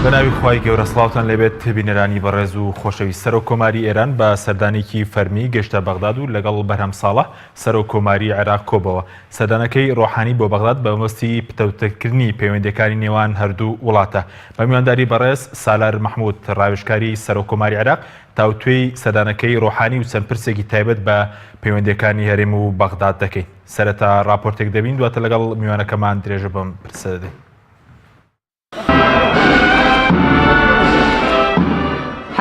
بەناوی خوای گەورە سڵاوتان لێبێت بینەرانی بەڕێز و خۆشەویست. سەرۆک کۆماری ئێران بە سەردانێکی فەرمی گەشتە بەغداد و لەگەڵ بەرهەم ساڵح سەرۆک کۆماری عێراق کۆبەوە. سەردانەکەی ڕۆحانی بۆ بەغداد بە مەبەستی پتەوتەکردنی پەیوەندیەکانی نێوان هەردوو وڵاتە. بە میوانداری بەڕێز سالار مەحموود ڕاوێژکاری سەرۆک کۆماری عێراق تاوتوێی سەردانەکەی ڕۆحانی و چەند پرسێکی تایبەت بە پەیوەندیەکانی هەرێم و بەغداد دەکەین. سەرەتا راپۆرتێک دەبین، دواتە لەگەڵ میوانەکەمان درێژە بەم پرسە دەدەین.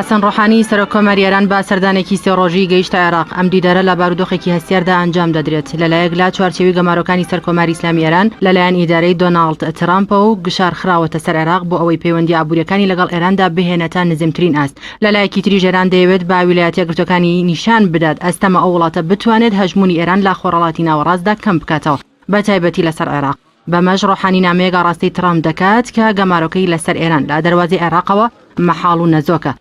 حەسەن ڕۆحانی سەرۆک کۆماری ئێران بە سەردانێکی سێ ڕۆژی گەیشتە عێراق. ئەم دیدارە لە بارودۆخێکی هەستیاردا ئەنجام دەدرێت لەلایەک لا چوارچێوی گەمارۆکانی سەر کۆماری ئیسلامی ئێران لەلایەن ئیدارەی دۆناڵد ترامپە و گشار خراوەتە سەر عێراق بۆ ئەوەی پەیوەندی ئابوووریەکانی لەگەڵ ئێراندا بهێنێتە نزمترین ئاست. لەلایەکی تریش ئێران دەیەوێت بە ویلایەتە یەکگرتووەکانی نیشان بدات ئەستەمە ئەو وڵاتە بتوانێت هەژمونی ئێران لە خۆڕەڵاتی ناوەڕاستدا کەم بکاتەوە، بە تایبەتی لەسەر عێراق. بەمەش ڕۆحانی نامەیەک ڕاستی ترامپ دەکات کە گەمارۆکەی لەسەر ئێران لە دەروازەی عێراقەوە مەحاڵ و نەزۆکە.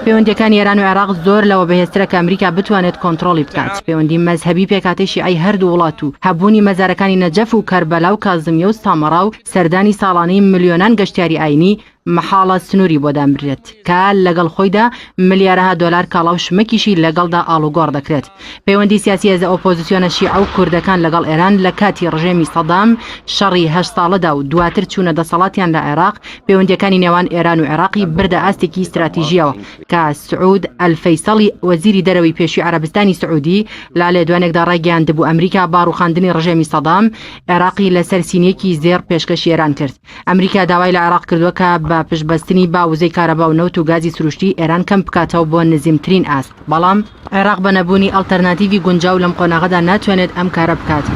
پەیوەندیەکانی ئێران و عێراق زۆر لەوە بەهێزترە کە ئەمریکا بتوانێت کۆنتڕۆڵی بکات. پەیوەندی مەزهەبی پێکاتەی شیعەی هەردوو وڵات و هەبوونی مەزارەکانی نەجەف و کەربەلا و کازمیە و سامەڕا و سەردانی ساڵانەی ملیۆنان گەشتیاری ئاینی مەحاڵە سنووری بۆ دامرێت کە لەگەڵ خۆیدا ملیارەها دۆلار کاڵاو شمەکیشی لەگەڵدا ئاڵوگۆڕ دەکرێت. پەیوەندی سیاسی هێزە ئۆپۆزیسیۆنە شیعە و کوردەکان لەگەڵ ئێران لە کاتی ڕژێمی سەدام شەڕی 8 ساڵەدا و دواتر چوونە دەسەڵاتیان لە عێراق پەیوەندیەکانی نێوان ئێران و عێراقی بردە ئاستێکی استراتیژیەوە کە سعود ئەلفەیسەڵی وەزیری دەرەوەی پێشووی عەرەبستانی سعودی لا لێدوانێکدا ڕایگەیاندبوو ئەمریکا باڕوخاندنی ڕژێمی سەدام عێراقی لەسەر سینیەکی زێر پێشکەشی ئێران کرد. ئەمریکا داوای لە عێراق کردووە کە بە پشتبەستنی باوزەی کارەبا و نەوت و گازی سروشتی ئێران کەم بکاتەوە بۆ نزیمترین ئاست، بەڵام عێراق بە نەبوونی ئەڵتەرناتیڤی گونجاو لەم قۆناغەدا ناتوانێت ئەم کارە بکات.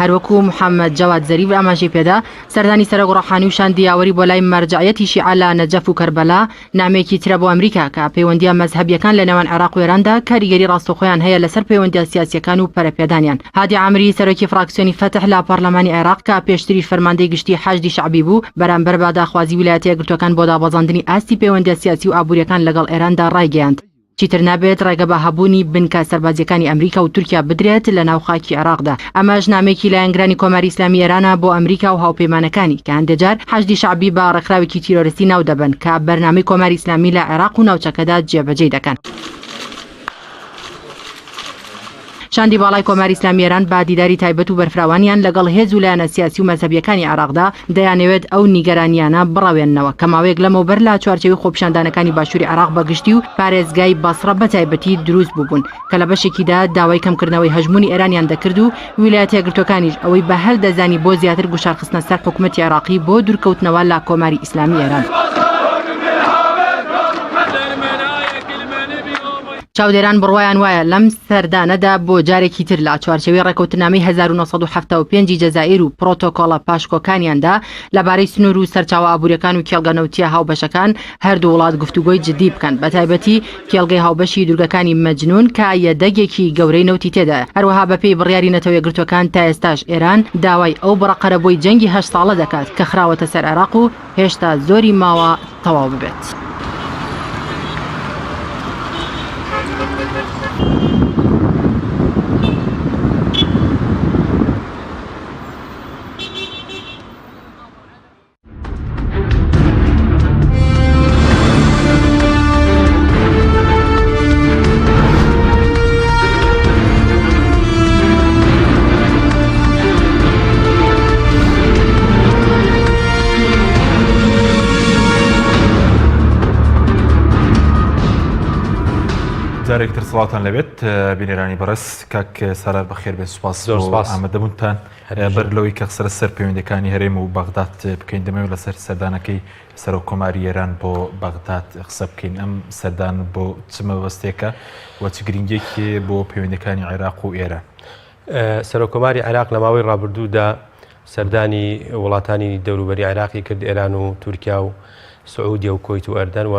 هەروەکو محەممەد جەواد زەریف ئاماژەی پێدا سەردانی سەرۆک ڕۆحانی و شاندی یاوەری بۆ لای مەرجعەتی شیعە لە نەجەف و کەربەلا نامەیەکی ترە بۆ ئەمریکا کە پەیوەندیە مەزهەبیەکان لە نێوان عێراق و ئێراندا کاریگەری ڕاستەوخۆیان هەیە لەسەر پەیوەندیە سیاسیەکان و پەرەپێدانیان. هادی عامری سەرۆکی فراکسیۆنی فتح لە پەرلەمانی عێراق کە پێشتری فەرماندەی گشتی حەشدی شەعبی بوو بەرامبەر بە داخوازی ویلایەتە یەکگرتووەکان بۆ دابەزاندنی ئاستی پەیوەندیە سیاسی و ئابوووریەکان لەگەڵ ئێراندا ڕایگەیاند. چیتر نابێت ڕێگە بە هەبوونی بنکە سەربازیەکانی ئەمریکا و تورکیا بدرێت لە ناو خاکی عێراقدا. ئەمەش نامێکی لایەنگرانی کۆماری ئیسلامی ئێرانە بۆ ئەمریکا و هاوپەیمانەکانی کە هەندێجار حەشدی شەعبی بە ڕێکخراوێکی تیرۆریستی ناو دەبن کە بەرنامەی کۆماری ئیسلامی لە عێراق و ناوچەکەدا جێبەجێ دەکەن. شاندی باڵای کۆماری ئیسلامی ئێران با دیداری تایبەت و بەرفراوانیان لەگەڵ هێز و لایەنە سیاسی و مەزهەبیەکانی عێراقدا دەیانەوێت ئەو نیگەرانیانە بڕاوێننەوە کە ماوەیەک لەمەوبەر لە چوارچێوی خۆپیشاندانەکانی باشووری عێراق بەگشتی و پارێزگای بەسڕە بە تایبەتی دروست بووبوون کە لە بەشێکیدا داوای کەمکردنەوەی هەژمونی ئێرانیان دەکرد و ویلایەتە یەکگرتووەکانیش ئەوەی بە هەل دەزانی بۆ زیاتر گوشارخستنە سەر حکوومەتی عێراقی بۆ دوورکەوتنەوە لە کۆماری ئیسلامی ئێران. چاودێران بڕوایان وایە لەم سەردانەدا بۆ جارێکی تر لە چوارچێوی ڕێکەوتنامەی 1970 جەزائیر و پرۆتۆکۆڵە پاشکۆکانیاندا لەبارەی سنوور و سەرچاوە ئابوووریەکان و کێڵگەنەوتیە هاوبەشەکان هەردوو وڵات گفتوگۆی جدی بکەن، بە تایبەتی کێڵگەی هاوبەشی دوورگەکانی مەجنون کە یەدەگێکی گەورەی نەوتی تێدا. هەروەها بەپێی بڕیاری نەتەوە یەکگرتووەکان تا ئێستاش ئێران داوای ئەو بڕەقەرەبۆی جەنگی 8 ساڵە دەکات کە خراوەتە سەر عێراق و هێشتا زۆری ماوە تەواو ببێت. جارێکتر سڵاتان لەبێت بینێرانی بەڕێز کاک سالار بەخێر بێت. سوپاس ئامادەبوونتان بەر لەوەی کە قسە سەر پەیوەندیەکانی هەرێم و بەغداد بکەین. دەمەوێت لەسەر سەردانەکەی سەرۆک کۆماری ئێران بۆ بەغداد قسە بکەین. ئەم سەردان بۆ چ مەبەستێکە و چ گرنگێکی بۆ پەیوەندیەکانی عێراق و ئێران؟ سەرۆک کۆماری عێراق لە ماوەی ڕابردوودا سەردانی وڵاتانی دەوروبەری عێراقی کرد، ئێران و تورکیا و سعودیە و کۆیت و ئەردەن و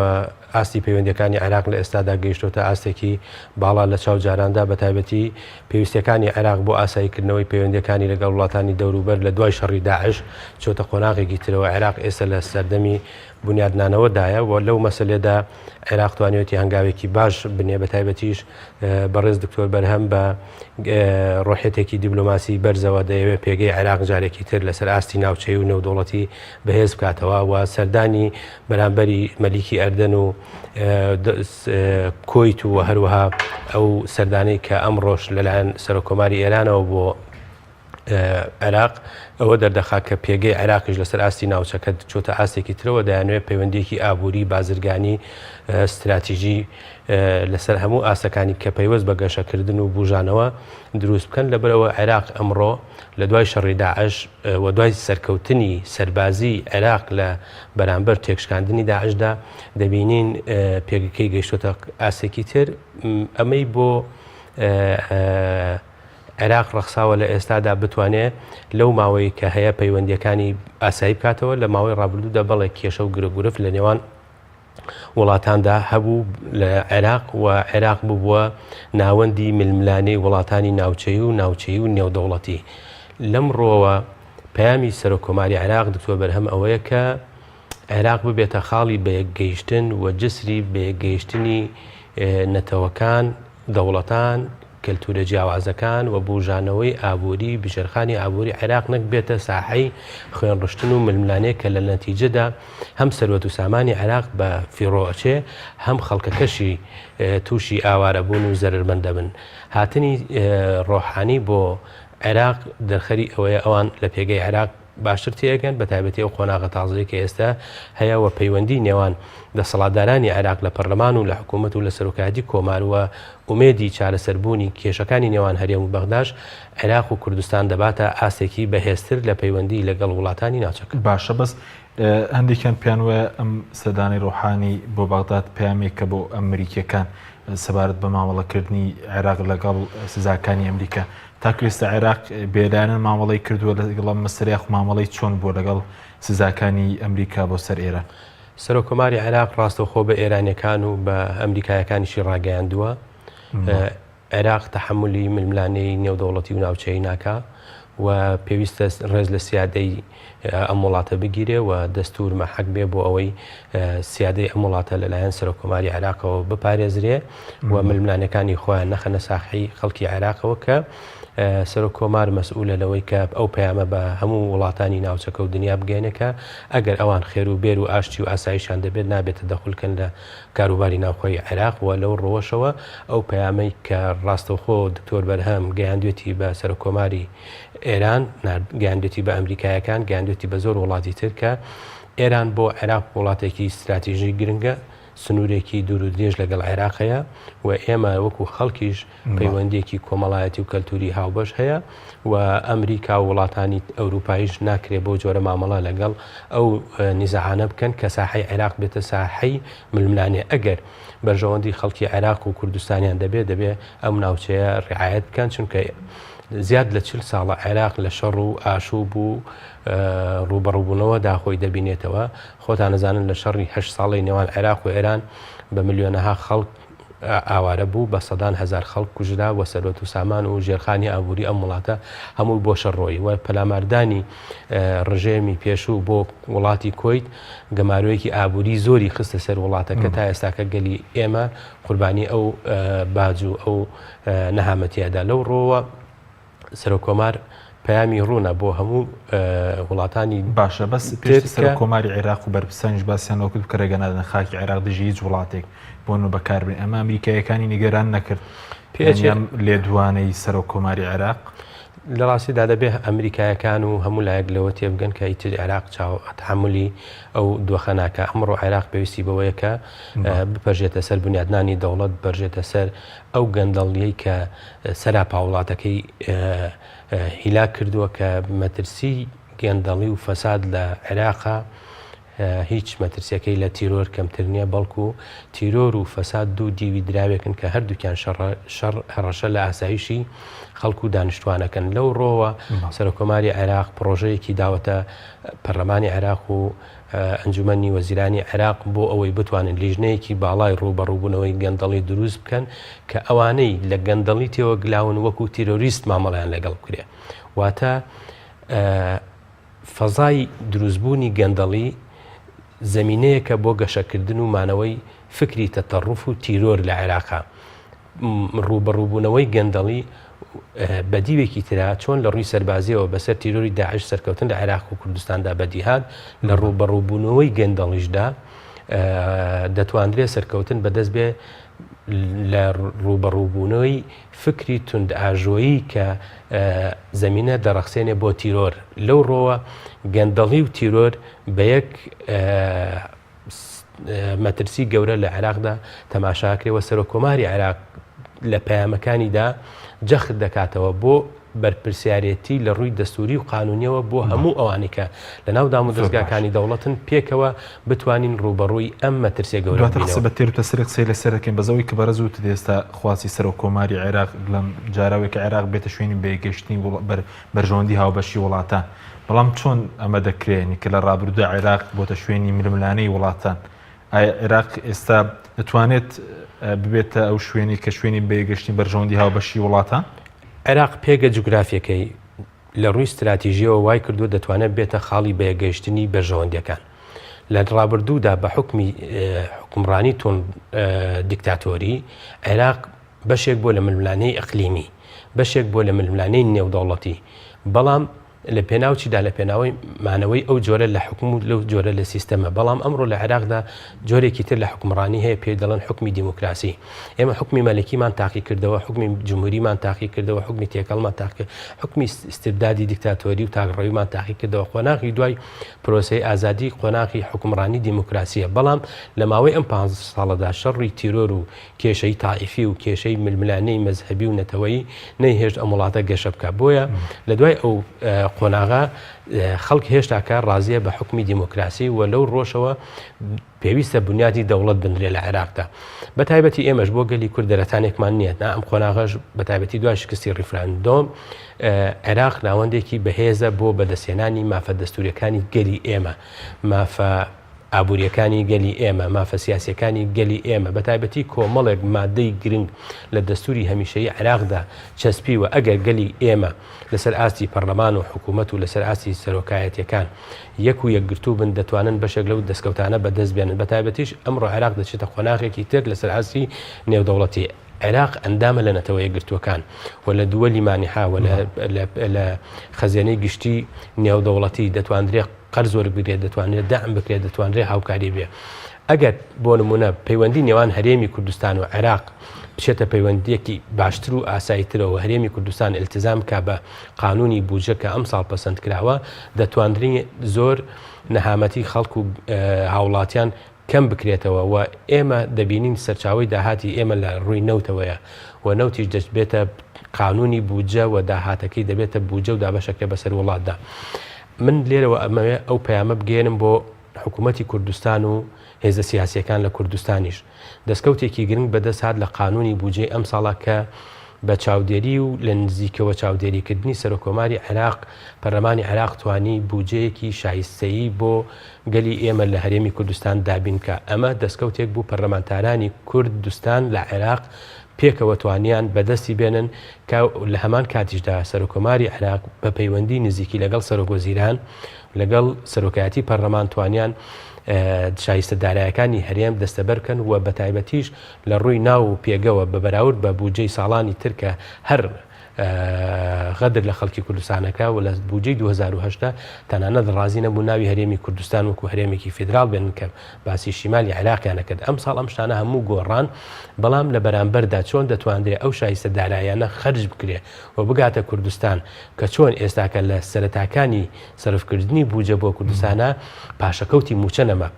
ئاستی پەیوەندیەکانی عێراق لە ئێستادا گەیشتۆتە ئاستێکی باڵا لە چاو جاراندا، بە تایبەتی پێویستەکانی عێراق بۆ ئاساییکردنەوەی پەیوەندیەکانی لەگەڵ وڵاتانی دەوروبەر لە دوای شەڕی داعش چۆتە قۆناغێکی ترەوە. عێراق ئێستا لە سەردەمی بنیادنانەوەدایە و لەو مەسلێدا عێراق توانێتی هەنگاوێکی باش بنێ بە تایبەتیش بەڕێز دکتۆر بەرهەم بە ڕۆحێتێکی دیبلۆماسی بەرزەوە دەیەوێت پێگەی عێراق جارێکی تر لەسەر ئاستی ناوچەی و نێودوڵەتی بەهێز بکاتەوە و سەردانی بەرامبەری مەلیکی ئەردەن و کۆیت و هەروەها ئەو سەردانەی کە ئەمڕۆژ لەلایەن سەرۆکۆماری ئێرانەوە بۆ عێراق ئەوە دەردەخات کە پێگەی عێراقیش لەسەر ئاستی ناوچەکە چۆتە ئاستێکی ترەوە دەیانوێت پەیوەندیەکی ئابووری بازرگانی استراتیژی لەسەر هەموو ئاسەکانی کە پەیوەست بە گەشەکردن و بوژانەوە دروست بکەن لەبەرەوە عێراق ئەمڕۆ لە دوای شەڕی داعش و دوای سەرکەوتنی سەربازی عێراق لە بەرامبەر تێکشکاندنی داعشدا دەبینین پێگەکەی گەیشتۆتە ئاسێکی تر ئەمەی بۆ عێراق ڕەخساوە لە ئێستادا بتوانێت لەو ماوەی کە هەیە پەیوەندیەکانی ئاسایی بکاتەوە لە ماوەی ڕابردوودا بەڵێ کێشە و گرەگورف لە نێوان وڵاتاندا هەبوو لە عێراق و عێراق بووە ناوەندی ململانەی وڵاتانی ناوچەی و ناوچەی و نێودەوڵەتی لەم ڕۆوە پەیامی سەرۆکۆماری عێراق دکتۆر بەرهەم ئەوەیە کە عێراق ببێتە خاڵی بەیەکگەیشتن و جسری بەیەکگەیشتنی نەتەوەکان دەوڵەتان کەلتورە جیاوازەکان و بوژانەوەی ئابووری بژێرخانی ئابووری عێراق نەک بێتە ساحەی خوێنڕشتن و ململانەیە کە لە نەتیجەدا هەم سەروەت و سامانی عێراق بە فیڕۆچێ هەم خەڵکەکەشی تووشی ئاوارەبوون و زەرمەندە بن هاتنی ڕۆحانی بۆ عێراق دەرخەری ئەوەیە ئەوان لە پێگەی عێراق باشتر تێگەن بە تایبەتی ئەو قۆناغە تازەی کە ئێستا هەیە و پەیوەندی نێوان دەسەڵاتدارانی عێراق لە پەرلەمان و لە حکوومەت و لە سەرۆکایەتی کۆماروە ئومێدی چارەسەربوونی کێشەکانی نێوان هەرێم و بەغداش عێراق و کوردستان دەباتە ئاسێکی بەهێزتر لە پەیوەندی لەگەڵ وڵاتانی ناوچەکە باشە بەس هەندێکیان پیانوە ئەم سەردانی ڕۆحانی بۆ بەغداد پامێکە بۆ ئەمریکیەکان سەبارەت بە مامەڵەکردنی عێراق لەگەڵ سزاکانی ئەمریکا تاکوێستا عێراق بێدانن مامەڵی کردووە لەگەڵ مەسەریاخ مامەڵی چۆن بۆ لەگەڵ سزاکانی ئەمریکا بۆ سەر ئێران سەرۆکۆماری عێراق ڕاستەوخۆ بە ئێرانیەکان و بە ئەمریکایەکانیشی ڕاگەیاندووە عێراق تەحملی ململانەی نێودەوڵەتی و ناوچەی ناکا و پێویستە ڕێز لە سیادەی ئەم وڵاتە بگیرێ و دەستور مەحەک بێ بۆ ئەوەی سیادەی ئەم وڵاتە لەلایەن سەرۆکۆماری عێراقەوە بپارێزرێ و ململانەکانی خۆیان نەخەنە ساحەی خەڵکی عێراقەوە کە سەرۆکۆمار مەسئولە لەوەی کە ئەو پەیامە بە هەموو وڵاتانی ناوچەکە و دنیا بگەێنێکە ئەگەر ئەوان خێر و بێر و ئاشتی و ئاساییشان دەبێت نابێتە دەخولکەن لە کاروباری ناوخۆی عێراق و لەو ڕۆژەوە ئەو پەیامەی کە ڕاستەوخۆ دکتۆر بەرهەم گەیاندوێتی بە سەرۆکۆماری ئێران گەیاندوێتی بە ئەمریکایەکان گەیاندوێتی بە زۆر وڵاتی تر کە ئێران بۆ عێراق وڵاتێکی استراتیژی گرنگە سنوورێکی دوور و درێژ لەگەڵ عێراقەیە و ئێمە وەکو خەڵکیش پەیوەندێکی کۆمەڵایەتی و کەلتوری هاوبەش هەیە و ئەمریکا و وڵاتانی ئەوروپاییش ناکرێت بۆ جۆرە مامەڵە لەگەڵ ئەو نیزەعانە بکەن کە ساحەی عێراق بێتە ساحەی ململانێ ئەگەر بەرژەوەندی خەڵکی عێراق و کوردستانیان دەبێت ئەم ناوچەیە ڕعایەت بکەن چونکە زیاد لە 40 ساڵە عێراق لە شەڕ و ئاشوب و ڕوبەڕووبوونەوە داخۆی دەبینێتەوە خۆتان نەزانن لە شەڕی 8 ساڵی نێوان عێراق و ئێران بە ملیۆنەها خەڵک ئاوارە بوو بە سەدان هەزار خەڵک کوژرا و سەرۆت و سامان و ژێرخانی ئابووری ئەم وڵاتە هەموو بۆ شەڕۆی و پەلاماردانی ڕژێمی پێشوو بۆ وڵاتی کۆیت گەماروەیەکی ئابووری زۆری خستە سەر وڵاتەکە تا ئێستاکە گەلی ئێمە قوربانی ئەو باج و ئەو نەهامەتیەدا لەو ڕۆوە سەرۆکۆمار پەیامی ڕوونە بۆ هەموو وڵاتانی باشە بەس پێ کۆماری عێراق و بەرپرسانیش باسییان وەکوت کەرەگەنادن خاکی عێراق دژی هیچ وڵاتێک بۆ نو بەکاربێن ئەمە ئەمریکایەکانی نیگەران نەکرد پێم لێدوانەی سەرۆکۆماری عێراق لە ڕاستیدا دەبێ ئەمریکایەکان و هەموو لایەک لەوە تێبگەن کە ئیتر عێراق تحملی ئەو دۆخەناکە ئەمڕۆ عێراق پێویستی بەوەیە کە بپەرژێتە سەر بنیادنانی دەوڵەت بەرژێتە سەر ئەو گەندەڵیەی کە سەراپا وڵاتەکەی هیلا کردووە کە مەترسی گەندەڵی و فەساد لە عێراقا هیچ مەترسیەکەی لە تیرۆر کەمتر نییە بەڵکو تیرۆر و فەساد دوو دیوی دراوێکن کە هەردووکیان هەڕەشە لە ئاسایشی خەڵکو و دانیشتوانەکەن لەو ڕۆوە سەرۆکۆماری عێراق پرۆژەیەکی داوەتە پەرلەمانی عێراق و ئەنجومەنی وەزیرانی عێراق بۆ ئەوەی بتوانن لیژنەیەکی باڵای ڕوبەڕووبوونەوەی گەندەڵی دروست بکەن کە ئەوانەی لە گەندەڵی تێوە گلاون وەکو تیرۆریست مامەڵیان لەگەڵ بکرێ واتە فەزای دروستبوونی گەندەڵی زمینەیەکە بۆ گەشەکردن و مانەوەی فکری تەتەڕوف و تیرۆر لە عێراقا ڕوبەڕووبوونەوەی گەندەڵی بەدیوێکی ترا چۆن لە ڕووی سەربازیەوە بەسەر تیرۆری داعش سەرکەوتن لە عێراق و کوردستاندا بەدیهات لە ڕوبەڕووبوونەوەی گەندەڵیشدا دەتوانرێت سەرکەوتن بەدەست بێ لە ڕوبەڕووبوونەوەی فکری تند ئاژۆیی کە زمینە دەڕەخسێنێ بۆ تیرۆر لەو ڕۆوە گەندەڵی و تیرۆر بە یەک مەترسی گەورە لە عێراقدا تەماشاکرێەوە سەرۆکۆماری عێراق لە پەیامەکانیدا جەخت دەکاتەوە بۆ بەرپرسیارەتی لە ڕووی دەستوری و قانونیەوە بۆ هەموو ئەوانی کە لە ناو دام و دەستگاکانی دەوڵەتن پێکەوە بتوانین ڕوبەڕووی ئەم مەترسیە گەورە بە تێر و تەسری قسەی لەسەرەکەین بەزەوەی کە بەرەز و ئێستا خواسی سەرۆکۆماری عێراق لەم جاراوێک کە عێراق بێتە شوێنی بێگەشتنی بەرژەوەندی هاوبەشی وڵاتان بەڵام چۆن ئەمە دەکرێنی کە لە ڕابردوودا عێراق بۆتە شوێنی ململانەی وڵاتان ئایا عێراق ئێستا دەتوانێت ببێتە ئەو شوێنی کە شوێنی بێگەشتنی بەرژەوەندی هاوبەشی وڵاتان؟ عێراق پێگە جوگرافیەکەی لە ڕووی استراتیژیەوە وای کردووە دەتوانێت بێتە خاڵی بەیەگەشتنی بەرژەوەندیەکان لە ڕابردوودا بە حکمی حکومڕانی تۆن دیکتاتۆری عێراق بەشێک بۆ لە ململانەی ئەقلیمی بەشێک بۆ لە ململانەی نێودەوڵەتی بەڵام لە پێناوچیدا لە پێناوی مانەوەی ئەو جۆرە لە حکوم و لەو جۆرە لە سیستەمە بەڵام ئەمڕۆ لە عێراقدا جۆرێکی تر لە حکومڕانی هەیە پێ دەڵێن حکمی دیموکراسی ئێمە حکمی مەلەکیمان تاقی کردەوە حکمی جمهوریمان تاقی کردەوە حکمی تێکەڵمان تاقی حکمی استبدادی دیکتاتۆری و تاگڕەویمان تاقی کردەوە قۆناغی دوای پرۆسەی ئازادی قۆناغی حکومڕانی دیموکراسیە بەڵام لە ماوەی ئەم 5 ساڵەدا شەڕی تیرۆر و کێشەی تائیفی و کێشەی ململانەی مەزهەبی و نەتەوەیی نەیهێشت ئەم وڵاتە گەشە بکە بۆیە لە دوای ئەو قۆناغا خەڵک هێشتا کار ڕازیە بە حکمی دیموکراسی و لەو ڕۆژەوە پێویستە بنیادی دەوڵەت بنرێ لە عێراقدا بە تایبەتی ئێمەش بۆ گەلی کورد دەرەتانێکمان نییە ئەم قۆناغەش بە تایبەتی دوای شکستی ڕیفراندۆم عێراق ناوەندێکی بەهێزە بۆ بەدەستێنانی مافە دەستوریەکانی گەلی ئێمە مافە ئابوووریەکانی گەلی ئێمە مافە سیاسیەکانی گەلی ئێمە بە تایبەتی کۆمەڵێک مادەی گرنگ لە دەستوری هەمیشەیی عێراقدا چەسپی و ئەگەر گەلی ئێمە لەسەر ئاستی پەرلەمان و حکوومەت و لەسەر ئاستی سەرۆکایەتیەکان یەک و یەکگرتوو بن دەتوانن بەشێک لەو دەستکەوتانە بەدەست بێنن بە تایبەتیش ئەمڕۆ عێراق دەچێتە قۆناغێکی تر لەسەر ئاستی نێودەوڵەتی عێراق ئەندامە لە نەتەوە یەکگرتووەکان و لە دووەلی مانیحا و لە خەزیێنەی گشتی نێودەوڵەتی دەتوانرێت قەرز وەربگرێت دەتوانرێت دەعم بکرێت دەتوانرێت هاوکاری بێ ئەگەر بۆ نمونە پەیوەندی نێوان هەرێمی کوردستان و عێراق بچێتە پەیوەندیەکی باشتر و ئاساییترەوە هەرێمی کوردستان التزام کا بە قانونی بودجە کە ئەم ساڵ پەسەند کراوە دەتوانرێت زۆر نەهامەتی خەڵک و هاوڵاتیان کەم بکرێتەوە و ئێمە دەبینین سەرچاوی داهاتی ئێمە لە ڕووی نەوتەوەیە و نەوتیش دەبێتە قانونی بودجە و داهاتەکەی دەبێتە بودجە و دابەشەکە بەسەر وڵاتدا من لێرەوە ئەمەوێ ئەو پەیامە بگێنم بۆ حکوومەتی کوردستان و هێزە سیاسیەکان لە کوردستانیش دەستکەوتێکی گرنگ بەدەست هات لە قانونی بودجەی ئەم ساڵە کە بە چاودێری و لە نزیکەوە چاودێریکردنی سەرۆکۆماری عێراق پەرلەمانی عێراق توانی بودجەیەکی شایستەیی بۆ گەلی ئێمە لە هەرێمی کوردستان دابین کە ئەمە دەستکەوتێک بوو پەرلەمانتارانی کوردستان لە عێراق پێکەوە توانیان بەدەستی بێنن کە لە هەمان کاتیشدا سەرۆکۆماری عێراق بە پەیوەندی نزیکی لەگەڵ سەرۆکوەزیران لەگەڵ سەرۆکایەتی پەرلەمان توانیان شایستە دارایەکانی هەرێم دەستەبەرکەن و بە تایبەتیش لە ڕووی ناو و پێگەوە بە بەراورد بە بودجەی ساڵانی ترکە هەر غەدر لە خەڵکی کوردستانەکە و لە بودجەی 2010 تەنانەت ڕازی نەبوو ناوی هەرێمی کوردستان وەکو هەرێمێکی فیدراڵ بێنن کە باسی شیمالی عێراقیانە کرد ئەم ساڵ ئەم شتانە هەموو گۆڕان بەڵام لە بەرامبەردا چۆن دەتوانرێت ئەو شایستە دارایانە خەرج بکرێ و بگاتە کوردستان کە چۆن ئێستاکە لە سەرەتاکانی سەرفکردنی بودجە بۆ کوردستانە پاشەکەوتی موچە نەما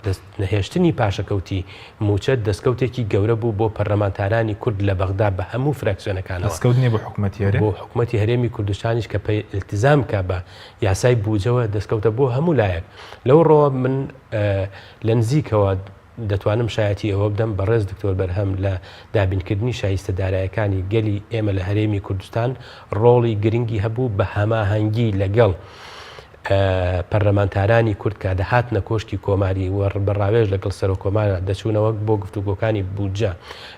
نەهێشتنی پاشەکەوتی موچە دەستکەوتێکی گەورە بوو بۆ پەرلەمانتارانی کورد لە بەغدا بە هەموو فراکسیۆنەکانەوە دەستکەوتنی بۆ حکوومەتی هەرێم حکوومەتی هەرێمی کوردستانیش کە التزام کا بە یاسای بودجەوە دەستکەوتە بۆ هەموو لایەک لەو ڕۆوە من لە نزیکەوە دەتوانم شایەتی ئەوە بدەم بەڕێز دکتۆر بەرهەم لە دابینکردنی شایستە دارایەکانی گەلی ئێمە لە هەرێمی کوردستان ڕۆڵی گرنگی هەبوو بە هەماهەنگی لەگەڵ پەرلەمانتارانی کورد کە دەهات نەکۆشتی کۆماری و بەڕاوێژ لەگەڵ سەرۆکۆمارە دەچوونەوە بۆ گفتوگۆکانی بودجە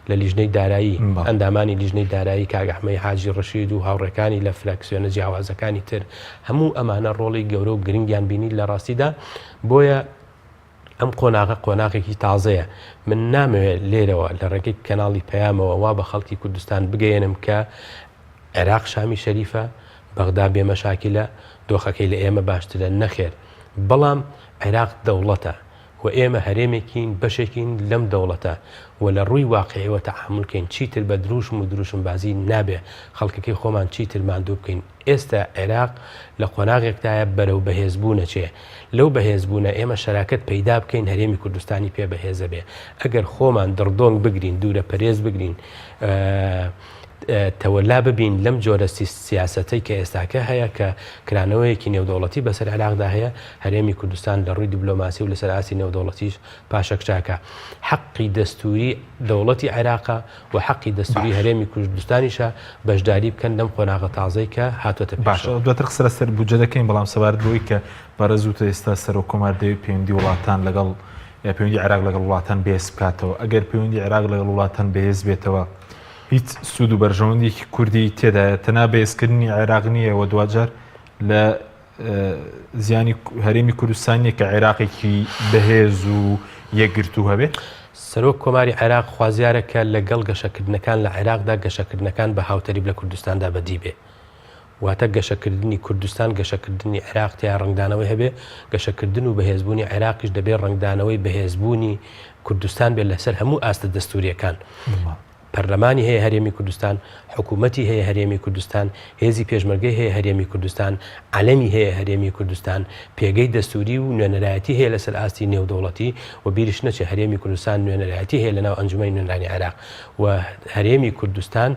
لە لیژنەی دارایی ئەندامانی لیژنەی دارایی کاک ئەحمەدی حاجی ڕەشید و هاوڕێکانی لە فراکسیۆنە جیاوازەکانی تر هەموو ئەمانە ڕۆڵی گەورە و گرنگیان بینی لە ڕاستیدا بۆیە ئەم قۆناغێکی تازەیە من نامەوێت لێرەوە لە ڕێگەی کەناڵی پەیامەوە وا بە خەڵکی کوردستان بگەێنم کە عێراق شامی شەریفە بەغدا بێمەشاکیلە دۆخەکەی لە ئێمە باشترە نەخێر بەڵام عێراق دەوڵەتە و ئێمە هەرێمێکین بەشێکین لەم دەوڵەتە و لە ڕووی واقعیەوە تەحملکەین چیتر بە دروشم و دروشم بازی نابێ خەڵکەکەی خۆمان چیتر ماندوو بکەین ئێستا عێراق لە قۆناغێکدایە بەرەو بەهێزبوونە چێ لەو بەهێزبوونە ئێمە شەراکەت پەیدا بکەین هەرێمی کوردستانی پێ بەهێزە بێ ئەگەر خۆمان دڕدۆنگ بگرین دوورە پەرێز بگرین تەوەلا ببین لەم جۆرە سیاسەتەی کە ئێستاکە هەیە کە کرانەوەیەکی نێودەوڵەتی بەسەر عێراقدا هەیە هەرێمی کوردستان لە ڕووی دیبلۆماسی و لەسەر ئاسی نێودەوڵەتیش پاشەکچاکە حەقی دەستوری دەوڵەتی عێراقا و حەقی دەستوری هەرێمی کوردستانیشە بەشداری بکەن لەم قۆناغە تازەی کە هاتوۆتە باش دواتر قسە لەسەر بودجە دەکەین بەڵام سەبارەت بۆی کە بەڕێزوتە ئێستا سەرۆکۆمار دەوێت پەیوەندی وڵاتان لەگەڵ پەیوەندی عێراق لەگەڵ وڵاتان بەهێز بکاتەوە ئەگەر پەیوەندی عێراق لەگەڵ وڵاتان بەهێز بێتەوە هیچ سوود و بەرژەوەندێکی کوردی تێدایە تەنها بەهێزکردنی عێراق نییەوە دوجار لە زیانی هەرێمی کوردستانیە کە عێراقێکی بەهێز و یەکگرتوو هەبێت سەرۆک کۆماری عێراق خوازیارەکە لەگەڵ گەشەکردنەکان لە عێراقدا گەشەکردنەکان بە هاوتەریب لە کوردستاندا بەدی بێ واتە گەشەکردنی کوردستان گەشەکردنی عێراق تیا ڕنگدانەوەی هەبێ گەشەکردن و بەهێزبوونی عێراقیش دەبێت ڕنگدانەوەی بەهێزبوونی کوردستان بێت لەسەر هەموو ئاستە دەستوریەکان پەرلەمانی هەیە هەرێمی کوردستان حکوومەتی هەیە هەرێمی کوردستان هێزی پێشمەرگەی هەیە هەرێمی کوردستان عەلەمی هەیە هەرێمی کوردستان پێگەی دەستوری و نوێنەرایەتی هەیە لەسەر ئاستی نێودەوڵەتی و بیریش نەچێ هەرێمی کوردستان نوێنەرایەتی هەیە لەناو ئەنجومەی نوێنەرانی عێراق و هەرێمی کوردستان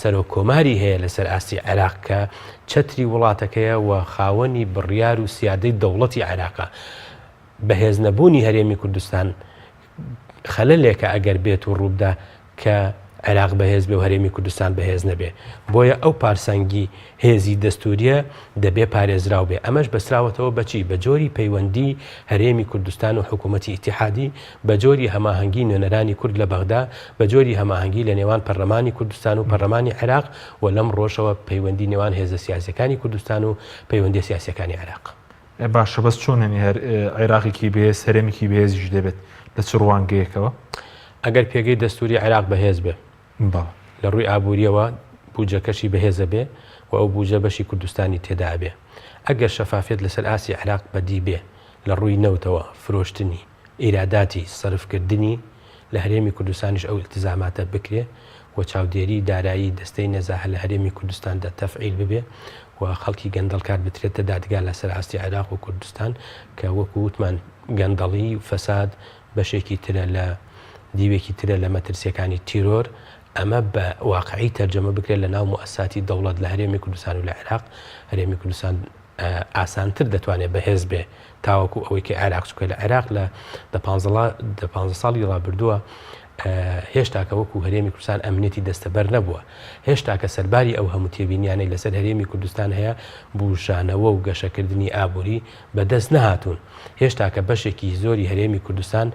سەرۆکۆماری هەیە لەسەر ئاستی عێراق کە چەتری وڵاتەکەیە و خاوەنی بڕیار و سیادەی دەوڵەتی عێراقە بەهێز نەبوونی هەرێمی کوردستان خەلەلێکە ئەگەر بێت و ڕووبدا کە عێراق بەهێز بێ و هەرێمی کوردستان بەهێز نەبێ بۆیە ئەو پارسەنگی هێزی دەستوریە دەبێ پارێزراو بێ ئەمەش بەسراوەتەوە بەچی بە جۆری پەیوەندی هەرێمی کوردستان و حکوومەتی ئیتیحادی بە جۆری هەماهەنگی نوێنەرانی کورد لە بەغدا بە جۆری هەماهەنگی لە نێوان پەرلەمانی کوردستان و پەرلەمانی عێراق و لەم ڕۆژەوە پەیوەندی نێوان هێزە سیاسیەکانی کوردستان و پەیوەندی سیاسیەکانی عێراق باشە بەس چۆننی عێراقێکی بەهێز هەرێمێکی بەهێزیش دەبێت لە چ ڕوانگەیەکەوە ئەگەر پێگەی دەستوری عێراق بەهێز بێ لە ڕووی ئابوووریەوە بوجەکەشی بەهێزە بێ و ئەو بوجە بەشی کوردستانی تێدا بێ ئەگەر شەفافێت لەسەر ئاسی عێراق بەدی بێ لە ڕووی نەوتەوە فرۆشتنی ئیراداتی سەرفکردنی لە هەرێمی کوردستانیش ئەو التزاماتە بکرێ و چاودێری دارایی دەستەی نەزاهە لە هەرێمی کوردستاندا تەفعیل ببێ و خەڵکی گەندەڵکار بترێتە دادگا لەسەر ئاستی عێراق و کوردستان کە وەکو وتمان گەندەڵی و فەساد بەشێکی ترە لە دیوێکی ترە لە مەترسیەکانی تیرۆر ئەمە بە واقعی تەرجەمە بکرێت لە ناو مؤسساتی دەوڵەت لە هەرێمی کوردستان و لە عێراق هەرێمی کوردستان ئاسانتر دەتوانێت بەهێز بێ تاوەکو ئەوەی کە عێراق چووکە لە عێراق لە 15 ساڵی ڕابردووە هێشتاکە وەکو هەرێمی کوردستان ئەمنێتی دەستەبەر نەبووە هێشتاکە سەرباری ئەو هەموو تێبینیانەی لەسەر هەرێمی کوردستان هەیە بوشانەوە و گەشەکردنی ئابووری بەدەست نەهاتوون هێشتاکە بەشێکی زۆری هەرێمی کوردستان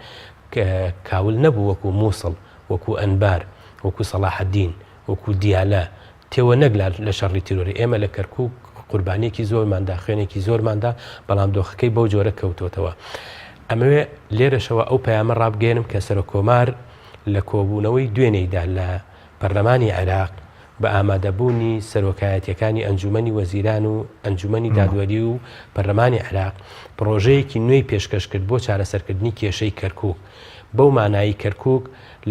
کاول نەبوو وەکو مووسڵ وەکو ئەنبار وەکو سەلاحەدین وەکو دیالە تێوە نەگلار لە شەڕی تیرۆری ئێمە لە کەرکووک قوربانێکی زۆرماندا خوێنێکی زۆرماندا بەڵام دۆخەکەی بەو جۆرە کەوتۆتەوە ئەمەوێ لێرەشەوە ئەو پەیامە ڕابگەێنم کە سەرۆکۆمار لە کۆبوونەوەی دوێنەیدا لە پەرلەمانی عێراق بە ئامادەبوونی سەرۆکایەتیەکانی ئەنجومەنی وەزیران و ئەنجومەنی دادوەری و پەرلەمانی عێراق پرۆژەیەکی نوێی پێشکەش کرد بۆ چارەسەرکردنی کێشەی کەرکووک بەو مانایی کەرکووک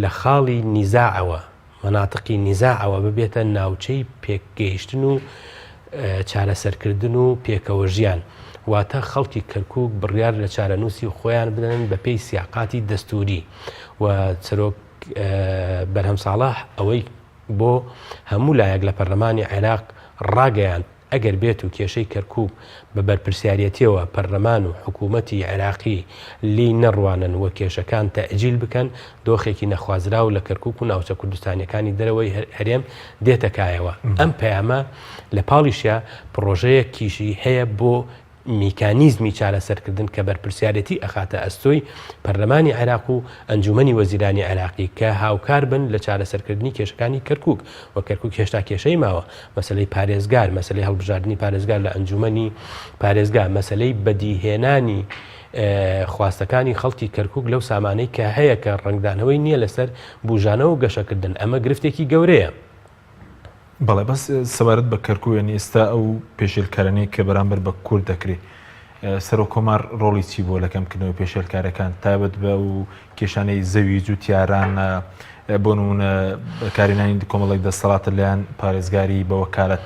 لە خاڵی نیزاعەوە مەناتقی نیزاعەوە ببێتە ناوچەی پێکگەیشتن و چارەسەرکردن و پێکەوە ژیان واتە خەڵکی کەرکووک بڕیار لە چارەنووسی خۆیان بدەن بە پێی سیاقاتی دەستوری و سەرۆک بەرهەم ساڵح ئەوەی بۆ هەموو لایەک لە پەرلەمانی عێراق ڕاگەیان ئەگەر بێت و کێشەی کەرکووک بە بەرپرسیارەتیەوە پەرلەمان و حکوومەتی عێراقی لی نەڕوانن وە کێشەکان تەئجیل بکەن دۆخێکی نەخوازرا و لە کەرکووک و ناوچە کوردستانیەکانی دەرەوەی هەرێم دێتەکایەوە ئەم پەیامە لە پاڵیشە پرۆژەیەکیشی هەیە بۆ میکانیزمی چارەسەرکردن کە بەرپرسیارەتی ئەخاتە ئەستۆی پەرلەمانی عێراق و ئەنجومەنی وەزیرانی عێراقی کە هاوکار بن لە چارەسەرکردنی کێشەکانی کەرکووک و کەرکووک هێشتا کێشەی ماوە مەسەلەی پارێزگار مەسەلەی هەڵبژاردننی پارێزگار لە ئەنجومەنی پارێزگار مەسەلەی بەدیهێنانی خواستەکانی خەڵکی کەرکووک لەو سامانەی کە هەیە کە ڕنگدانەوەی نییە لەسەر بژانەوە و گەشەکردن ئەمە گرفتێکی گەورەیە. بەڵێ بەس سەبارەت بە کەرکوویێنی ئێستا ئەو پێشێلکارانەی کە بەرامبەر بە کورد دەکرێت سەرۆکۆمار ڕۆڵی چی بۆ لەکەمکردنەوەی پێشێلکارەکان تایبەت بە و کێشانەی زەوی جوتیاران بۆ نمونە بەکارهێنانی کۆمەڵێک دەسەڵاتە لەیان پارێزگاری بە وەکالەت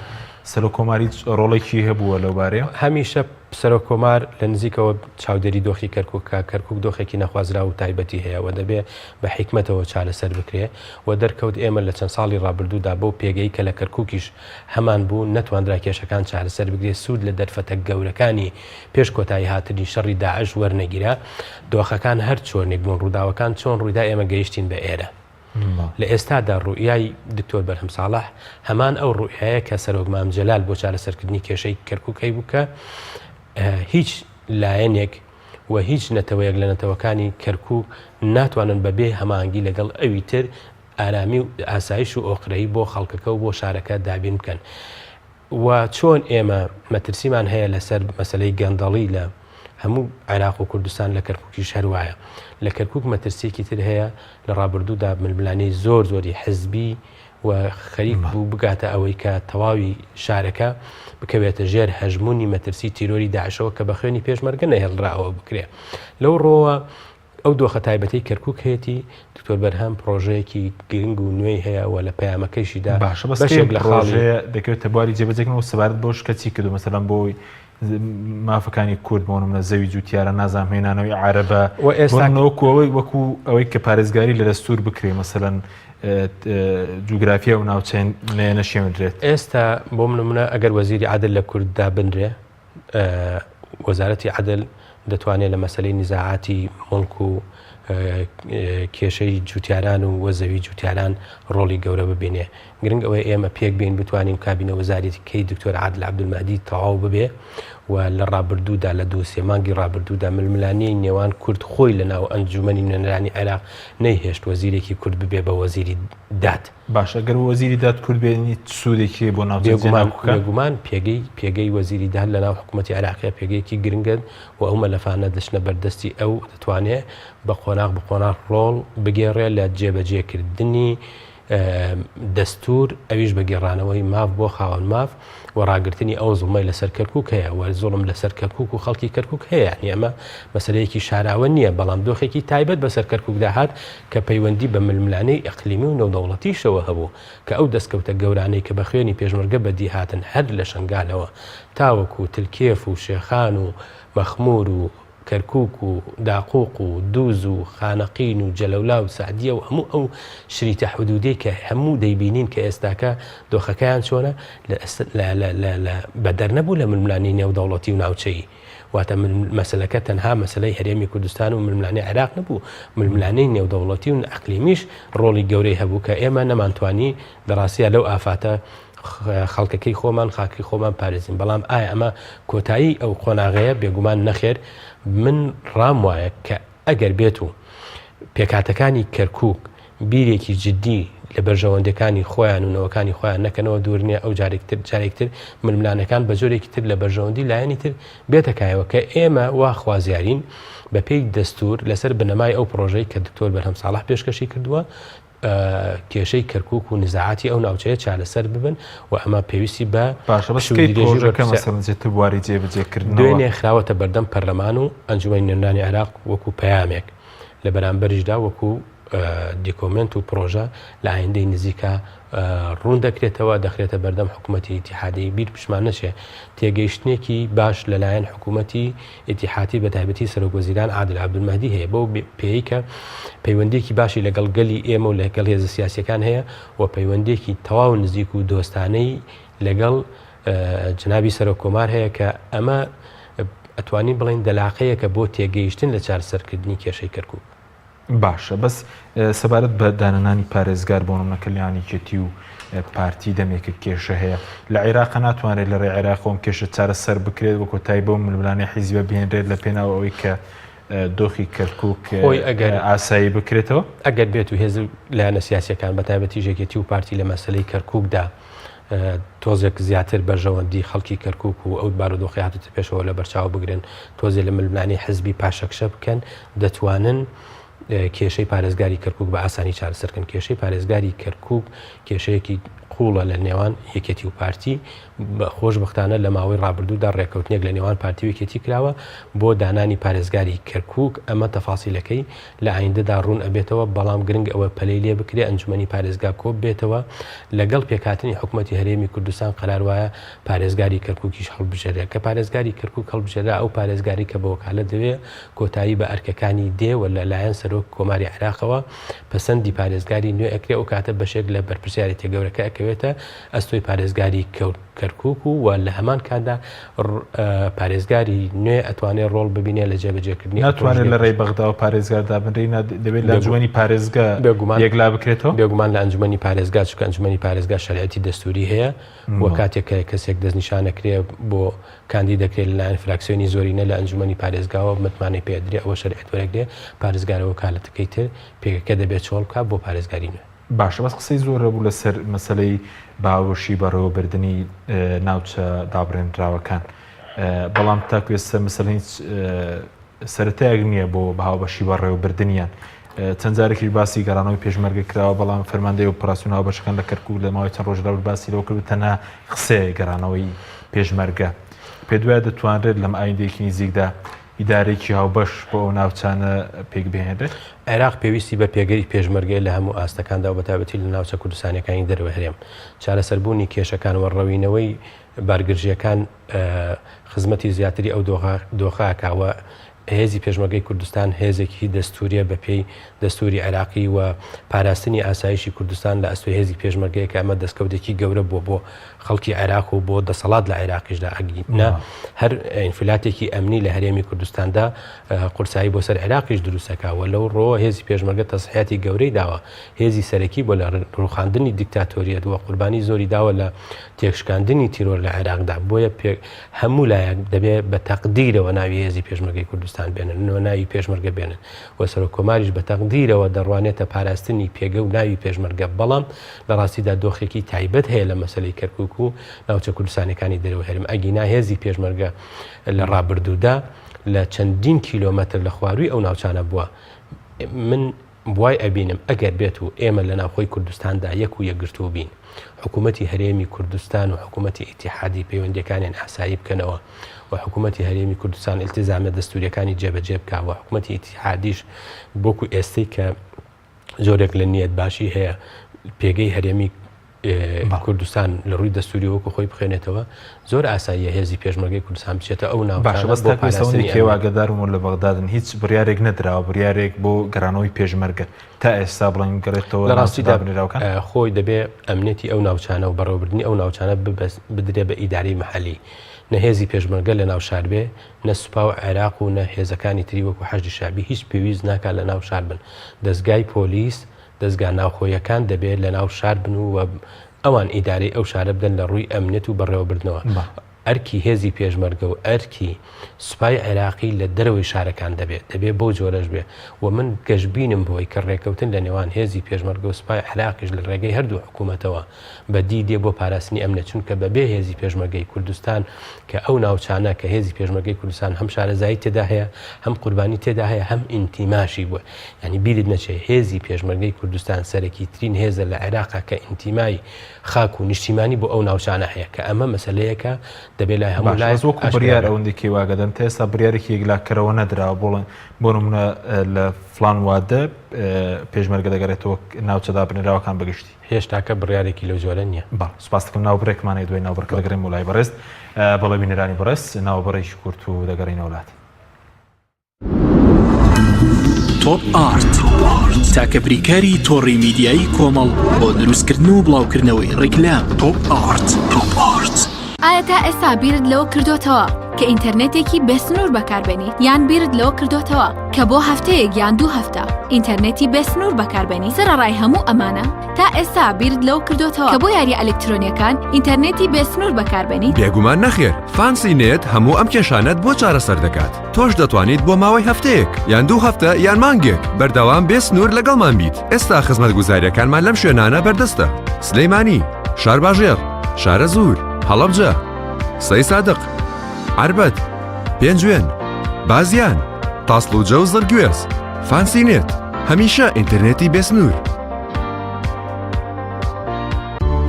سەرۆکۆماری ڕۆڵێکی هەبووە لەو بارەیە؟ هەمیشە سەرۆکۆمار لە نزیکەوە چاودێری دۆخی کەرکووکە کەرکووک دۆخێکی نەخوازرا و تایبەتی هەیە و دەبێت بە حیکمەتەوە چارەسەر بکرێ و دەرکەوت ئێمە لە چەند ساڵی ڕابردوودا بۆ پێگەی کە لە کەرکووکیش هەمان بوو نەتواندرا کێشەکان چارەسەر بگرێت سوود لە دەرفەتە گەورەکانی پێش کۆتایی هاتنی شەڕی داعش وەرنەگیرا دۆخەکان هەر چۆرنێک بوون ڕووداوەکان چۆن ڕوویدا ئێمە گەیشتین بە ئێرە. لە ئێستادا ڕوئیای دکتۆر بەرهەم ساڵح هەمان ئەو ڕوئیایە کە سەرۆک مام جەلال بۆ چارەسەرکردنی کێشەی کەرکووکەی بووکە هیچ لایەنێک و هیچ نەتەوەیەک لە نەتەوەکانی کەرکووک ناتوانن بەبێ هەماهەنگی لەگەڵ ئەوی تر ئارامی و ئاسایش و ئۆقرەی بۆ خەڵکەکە و بۆ شارەکە دابین بکەن و چۆن ئێمە مەترسیمان هەیە لەسەر مەسەلەی گەندەڵی لە هەموو عێراق و کوردستان لە کەرکووکیش هەروایە. لە کەرکووک مەترسیەکی تر هەیە لە ڕابردوودا ململانەی زۆری حزبی و خەریک بوو بگاتە ئەوەی کە تەواوی شارەکە بکەوێتە ژێر هەژمونی مەترسی تیرۆری داعشەوە کە بە خوێنی پێشمەرگە نەهێڵراوە بکرێ. لەو ڕۆوە ئەو دۆخە تایبەتی کەرکووک هەیەی دکتۆر بەرهەم پرۆژەیەکی گرنگ و نوێی هەیە و لە پەیامەکەیشیدا بەشێک لە خاڵێ دەکەوێتە بواری جێبەجێکردنەوە سەبارەت بۆ شکەچی کردو مەسەلەن بۆی مافەکانی کورد بۆنمە زەوی جوتیارە نازام هێنانەوەی عەرەبە و ئێستاەوەی وەکو ئەوەی کە پارێزگاری لە دەستور بکرێ مەسەلەن جوگرافیا و ناوچەین نەشێمدرێت. ئێستا بۆ منە ئەگەر وەزیری عەدل لە کورددا بنرێ وەزارەتی عەدل دەتوانێت لە مەسەلەی نزاعاتی مڵک و کێشەی جوتیاران و وەزەوی جوتیاران ڕۆڵی گەورە ببینێ. گرنگ ئەوەی ئێمە پێک بین بتوانین کابینە وەزارەتی کەی دکتۆر عادل عەبدولمەهدی تەواو ببێ و لە ڕابردوودا لە 2-3 مانگی ڕابردوودا ململانی نێوان کورد خۆی لە ناو ئەنجومەنی نوێنەرانی عێراق نەیهێشت وەزیرێکی کورد ببێ بە وەزیری داد. باشە گەر وەزیری داد کورد بێنی سوودێکی بۆ ناوگومان پێگەی وەزیری داد لە ناو حکوومەتی عێراقیە پێگەیەکی گرنگن و ئەو مەلەفانە دەچنە بەردەستی ئەو دەتوانێت بە قۆناغ ڕۆڵ بگێڕێ لە جێبەجێکردنی دەستور ئەویش بە گێڕانەوەی ماف بۆ خاوەن ماف و ڕاگررتنی ئەو زڵمەی لەسەر کەرکووک هەیە و زۆڵم لەسەر کەرکووک و خەڵکی کەرکووک هەیە. ئەمە مەسەلەیەکی شاراوە نییە بەڵام دۆخێکی تایبەت بەسەر کەرکووک داهات کە پەیوەندی بە ململانەی ئەقلیمی و نێودەوڵەتیشەوە هەبوو کە ئەو دەستکەوتە گەورانەی کە بە خوێنی پێشمەرگە بەدی هاتن هەر لە شنگالەوە تاوەکو تلکێف و شێخان و مەخمور و کەرکووک و داقوق و دووز و خانەقین و جەلەولا و سعدیە و هەموو ئەو شریتە حدودەی کە هەموو دەیبینین کە ئێستاکە دۆخەکەیان چۆنە بەدەر نەبوو لە ململانی نێودەوڵەتی و ناوچەیی. واتە مەسەلەکە تەنها مەسلەی هەرێمی کوردستان و ململانی عێراق نەبوو، ململانەی نێودەوڵەتی و ئەقلیمیش ڕۆڵی گەورەی هەبوو کە ئێمە نەمانتوانی بەڕاستیە لەو ئافاتە خەڵکەکەی خۆمان خاکی خۆمان پارێزین. بەڵام ئایا ئەمە کۆتایی ئەو قۆناغەیە بێگومان نەخێر. من ڕام وایە کە ئەگەر بێت و پێکاتەکانی کەرکووک بیرێکی جددی لە بەرژەوەندەکانی خۆیان و نەوەکانی خۆیان نەکەنەوە دوورنیە ئەو جارێکتر ململانەکان بە جۆرێکی تر لە بەرژەوەندی لایەنی تر بێتەکایەوە کە ئێمە وا خوازیارین بە پێی دەستور لەسەر بنەمای ئەو پرۆژەی کە دکتۆر بەرهەم ساڵح پێشکەشی کردووە کێشەی کەرکووک و نزاعاتی ئەو ناوچەیە چارەسەر ببن و ئەمە پێویستی بە دوێنێ خراوەتە بەردەم پەرلەمان و ئەنجومەنی نوێنەرانی عێراق وەکو پەیامێک لە بەرامبەریشدا وەکو دیکۆمنت و پرۆژە لە ئایندەی نزیکە ڕوون دەکرێتەوە دەخرێتە بەردەم حکوومەتی ئیتیحادی. بیر پشمان نەچێ تێگەیشتنێکی باش لەلایەن حکوومەتی ئیتیحادی بە تایبەتی سەرۆکوەزیران عادل عەبدولمەهدی هەیە بۆ پێی کە پەیوەندێکی باشی لەگەڵ گەلی ئێمە و لەگەڵ هێزە سیاسیەکان هەیە و پەیوەندێکی تەواو نزیک و دۆستانەی لەگەڵ جنابی سەرۆکۆمار هەیە کە ئەمە ئەتوانین بڵین دەلاقەیەکە بۆ تێگەیشتن لە چارەسەرکردنی کێشەی کەرکووک. باشە بەس سەبارەت بە دانەنانی پارێزگار بۆ نەکەلیانی کێتی و پارتی دەمێکە کێشە هەیە لە عێراق ناتوانێت لە ڕێ عێراقۆم کێشە چارەسەر بکرێت وە کۆتایی بۆ ململانی حیزبە بهێنرێت لە پێناو ئەوەی کە دۆخی کەرکووک ئاسایی بکرێتەوە. ئەگەر بێت و هێز لایەنە سیاسیەکان بە تایبەتی ژێکێتی و پارتی لە مەسەلەی کەرکووکدا تۆزێک زیاتر بەرژەوەندی خەڵکی کەرکووک و ئەو بارودۆخی هاتوتە پێشەوە لە بەرچاو بگرن تۆزێ لە ململانی حزبی پاشەکشە بکەن دەتوانن کێشەی پارێزگاری کەرکووک بە ئاسانی چارەسەرکەن. کێشەی پارێزگاری کەرکووک کێشەیەکی قوڵە لە نێوان یەکێتی و پارتی خۆشبەختانە لە ماوەی ڕابردوودا ڕێکەوتنێک لە نێوان پارتی و یەکێتی کراوە بۆ دانانی پارێزگاری کەرکووک. ئەمە تەفاسیلەکەی لە ئایندەدا ڕوون ئەبێتەوە بەڵام گرنگ ئەوە پەلەی لێ بکرێ ئەنجومەنی پارێزگا کۆ بێتەوە لەگەڵ پێکهاتنی حکوومەتی هەرێمی کوردستان قەرار وایە پارێزگاری کەرکووکیش هەڵبژێرێ کە پارێزگاری کەرکووک هەڵبژێرا ئەو پارێزگاری کە بە وەکالەت دەوێت کۆتایی بە ئەرکەکانی دێوە لەلایەن سەرۆک کۆماری عێراقەوە پەسەندی پارێزگاری نوێ ئەکرێ و کاتە بەشێک لە بەرپرسیارەتی گەورەکە ئەکەوێتە ئەستۆی پارێزگاری کەرکووک و لە هەمان کاتدا پارێزگاری نوێ ئەتوانێت ڕۆڵ ببینێ لە جێبەجێکردنی ناتوانێت لە ڕێی بەغدا و پارێزگاردا بنرێ دەبێت لە ئەنجومەنی پارێزگا یەکلا بکرێتەوە بێگومان لە ئەنجومەنی پارێزگا چونکە ئەنجومەنی پارێزگا شەریعەتی دەستوری هەیە وە کاتێک کە کەسێک دەستنیشانەکرێ بۆ کاندی دەکرێت لەلایەن فراکسیۆنی زۆرینە لە ئەنجومەنی پارێزگاوە متمانەی پێدرێ ئەوە شەریعەت وەرەگرێ پارێزگارەوە کالەتەکەی تر پێکەکە دەبێت چۆڵ بکات بۆ پارێزگاری نوێ. باشە بەس قسەی زۆرە بوو لەسەر مەسەلەی باوەشی بەڕێوەبردننی ناوچە دابڕێنراوەکان بەڵام تاکو ئێستا مەسەلەی سەرەتایەک نییە بۆ بەهاوبەشی بەڕێوەبردنیان چەند جارێکی باسی گەڕانەوەی پێشمەرگە کراوە بەڵام فەرماندەی ئۆپراسیۆن هاوبەشەکان لە کەرکووک لە ماوەی چەند ڕۆژدا باسی لەوە کرد تەنها قسەیە گەڕانەوەی پێشمەرگە پێ دوایە دەتوانرێت لەم ئایندەیەکی نزیکدا ئیدارێکی هاوبەش بۆ ئەو ناوچانە پێک بهێنرێت. عێراق پێویستی بە پێگەری پێشمەرگەی لە هەموو ئاستەکاندا و بەتابەتی لە ناوچە کوردستانەکانی دەرەوە هەرێم چارەسەربوونی کێشەکان وەڕەوینەوەی بارگرژیەکان خزمەتی زیاتری ئەو دۆخاکاوە هێزی پێشمەرگەی کوردستان هێزێکی دەستوریە بە پێی دەستوری عێراقی و پاراستنی ئاسایشی کوردستان لە ئەستۆی هێزی پێشمەرگەیەکە ئەمە دەستکەوتێکی گەورە بۆ خەڵکی عێراق و بۆ دەسەڵات لە عێراقیشدا ئەگینا هەر ئینفلاتێکی ئەمنی لە هەرێمی کوردستاندا قورسایی بۆ سەر عێراقیش دروستەکەوە لەو ڕۆ هێزی پێشمەرگە تەسحیاتی گەورەی داوە هێزی سەرەکی بۆ لە ڕوخاندنی دیکتاتۆریەت وە قوربانی زۆری داوە لە تێکشکاندنی تیرۆر لە عێراقدا بۆیە هەموو لایەک دەبێت بە تەقدیرەوە ناوی هێزی پێشمەرگەی کوردستان بێنن ناوی پێشمەرگە بێنن و سەرۆک کۆماریش بە تەقدیرەوە دەڕوانێتە پاراستنی پێگە و ناوی پێشمەرگە بەڵام لە ڕاستیدا دۆخێکی تایبەت هەیە لە مەسەلەی کەرکووک و ناوچە کوردستانەکانی دەرەوە هەرێم ئەگینا هێزی پێشمەرگە لە ڕابردوودا لە چەندین کیلۆمەتر لە خواروی ئەو ناوچانە بووە من بوای ئەبینم ئەگەر بێت و ئێمە لە ناوخۆی کوردستاندا یەک و یەکگرتوو بین حکوومەتی هەرێمی کوردستان و حکوومەتی ئیتیحادی پەیوەندیەکانیان ئاسایی بکەنەوە و حکوومەتی هەرێمی کوردستان ئیلتیزامە دەستوریەکانی جێبەجێ بکەوە حکوومەتی ئیتیحادیش بۆکو ئێستەی کە زۆرێک لە نیەت باشی هەیە پێگەی هەرێمی کوردستان لە ڕووی دەستوری وەکو خۆی بخێنێتەوە زۆر ئاساییە هێزی پێشمەرگەی کوردستان بچێتە ئەو ناوبەستەکەی کێواگەدارم لە بەغدادن هیچ بڕیارێک نەدراوە بڕیارێک بۆ گەڕانەوەی پێشمەرگە تا ئێستا بڵێن گەڕێتەوە لە ڕاستیدا بنراوەکان خۆی دەبێ ئەمنێتی ئەو ناوچانە و بەڕێوەبردننی ئەو ناوچانە بدرێ بە ئیداری مەحەلی نەهێزی پێشمەرگە لە ناو شار بێ نە سوپا و عێراق و نە هێزەکانی تری وەکو حەشدی شابی هیچ پێویست ناکات لە ناو شار بن دەستگای پۆلیس دەستگا ناوخۆیەکان دەبێت لە ناو شار بن و ئەوان ئیدارەی ئەو شارە بدەن لە ڕووی ئەمنێت و بەڕێوەبردنەوە ئەرکی هێزی پێشمەرگە و ئەرکی سوپای عێراقی لە دەرەوەی شارەکان دەبێت بۆ جۆرەش بێ و من گەشتبینم بۆی کە ڕێکەوتن لە نێوان هێزی پێشمەرگە و سوپای عێراقیش لە ڕێگەی هەردوو حکوومەتەوە بەدی دێ بۆ پاراستنی ئەمنە چونکە بەبێ هێزی پێشمەرگەی کوردستان کە ئەو ناوچانە کە هێزی پێشمەرگەی کوردستان هەم شارەزایی تێدا هەیە هەم قوربانی تێدا هەیە هەم ئینتیماشی بووە ینی بیرت نەچێ هێزی پێشمەرگەی کوردستان سەرەکی ترین هێزە لە عێراقا کە ئینتیمای خاک و نیشتیمانی بۆ ئەو ناوچانە هەیە کە ئەمە مەسەلەیەکە دەبێت لای هەموو لای وەکو بڕیار ئەوەندێکی واگەدەن تا ئێستا بڕیارێکی یەکلاکەرەوە نەدراوە بۆڵێن بۆ نمونە لە فلان وادە پێشمەرگە دەگەڕێتەوە ناوچە دابنراوەکان بەگشتی هێشتاکە بڕیارێکی لەو جۆرە نییە سوپاس دەکەم ناوبڕێکمانەی دوای ناوبڕکە دەگەڕێم وڵای بەڕێست بەڵێ بینەرانی بەڕێست ناوبڕێکی کورت و دەگەڕین وڵات تۆپ ئارت تاکە بریکاری تۆڕی میدیایی کۆمەڵ بۆ دروستکردن و بڵاوکردنەوەی ڕیکلام تۆپ ئارت ئایا تا ئێستا بیرت لەوە کردوتەوە کە ئینتەرنێتێکی بێسنوور بەکاربێنی یان بیرت لەوە کردوتەوە کە بۆ هەفتەیەک یان 2 هەفتە ئینتەرنێتی بێسنوور بەکاربێنی سەرڕای هەموو ئەمانە تا ئێستا بیرت لەوە کردوتەوە کە بۆ یاری ئەلکترۆنیەکان ئینتەرنێتی بێسنوور بەکاربێنی بێگومان نەخێر فانسی نێت هەموو ئەم کێشانەت بۆ چارەسەر دەکات تۆش دەتوانیت بۆ ماوەی هەفتەیەک یان 2 هەفتە یان مانگێک بەردەوام بێسنوور لەگەڵمان بیت ئێستا خزمەتگوزاریەکانمان لەم شوێنانە بەردەستە سلەیمانی شارباژێر شارە زور، هەڵەبجە، سەی سادق، عربەت، پێنجوێن، بازیان، تاسڵوجە و زەرگوێز، فانسینێت، هەمیشە ئینتەرنێتی بێسنوور.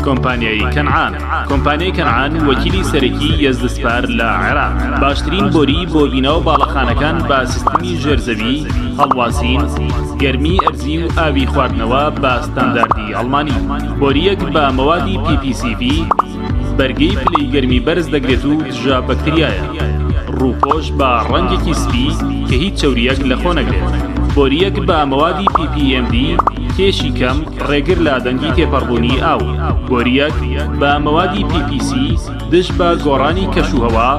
کۆمپانیای کەنعان. کۆمپانیای کەنعان وەکیلی سەرەکی یەزدەسپار لە عێراق. باشترین بۆری بۆ بینەوە باڵەخانەکان بە سیستەمی ژێرزەوی، هەڵواسین، گەرمی ئەرزی و ئاوی خواردنەوە بە ستانداردی ئەڵمانی. بۆریەک بە مەوادی PPCV، بەرگەی پلەی گەرمی بەرز دەگرێت و دژە بەکتریایە. ڕووپۆش بە ڕەنگێکی سپی کە هیچ چەوریەک لە خۆ نەگرێت. بۆریەک بە مەوادی PPMD، کێشی کەم ڕێگر لە دەنگی تێپەڕبوونی ئاو. بۆریەک بە مەوادی PPC، دژ بە گۆڕانی کەشوهەوا،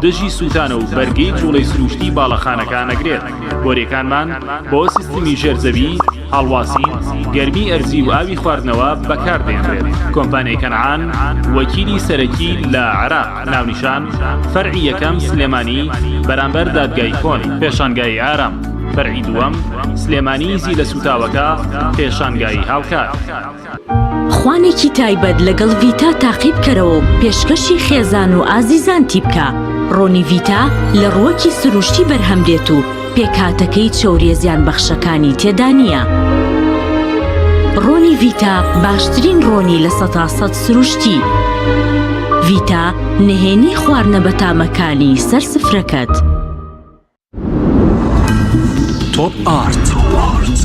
دژی سووتانە و بەرگەی جوڵەی سروشتی باڵەخانەکان نەگرێت. بۆریەکانمان بۆ سیستمی ژێرزەوی، هەڵواسین، گەرمی ئەرزی و ئاوی خواردنەوە بەکاردێنرێت. کۆمپانیای کەنعان وەکیلی سەرەکی لە عێراق. ناونیشان فەرعی یەکەم سلێمانی بەرامبەر دادگای کۆن، پێشانگای ئارام. فەرعی دووەم سلێمانی زی لە سوتاوەکە، پێشانگای هاوکار. خوانێکی تایبەت لەگەڵ ڤیتا تاقیب کەرەوە پێشکەشی خێزان و ئازیزان تیبکە. ڕۆنی ڤیتا لە ڕووەکی سروشتی بەرهەمدێت و پێکهاتەکەی چەوریە زیان بەخشەکانی تێدا نییە. ڕۆنی ڤیتا باشترین ڕۆنی لە 100% سروشتی. ڤیتا نهێنی خواردنە بەتامەکانی سەر سفرەکەت. تۆپ ئارت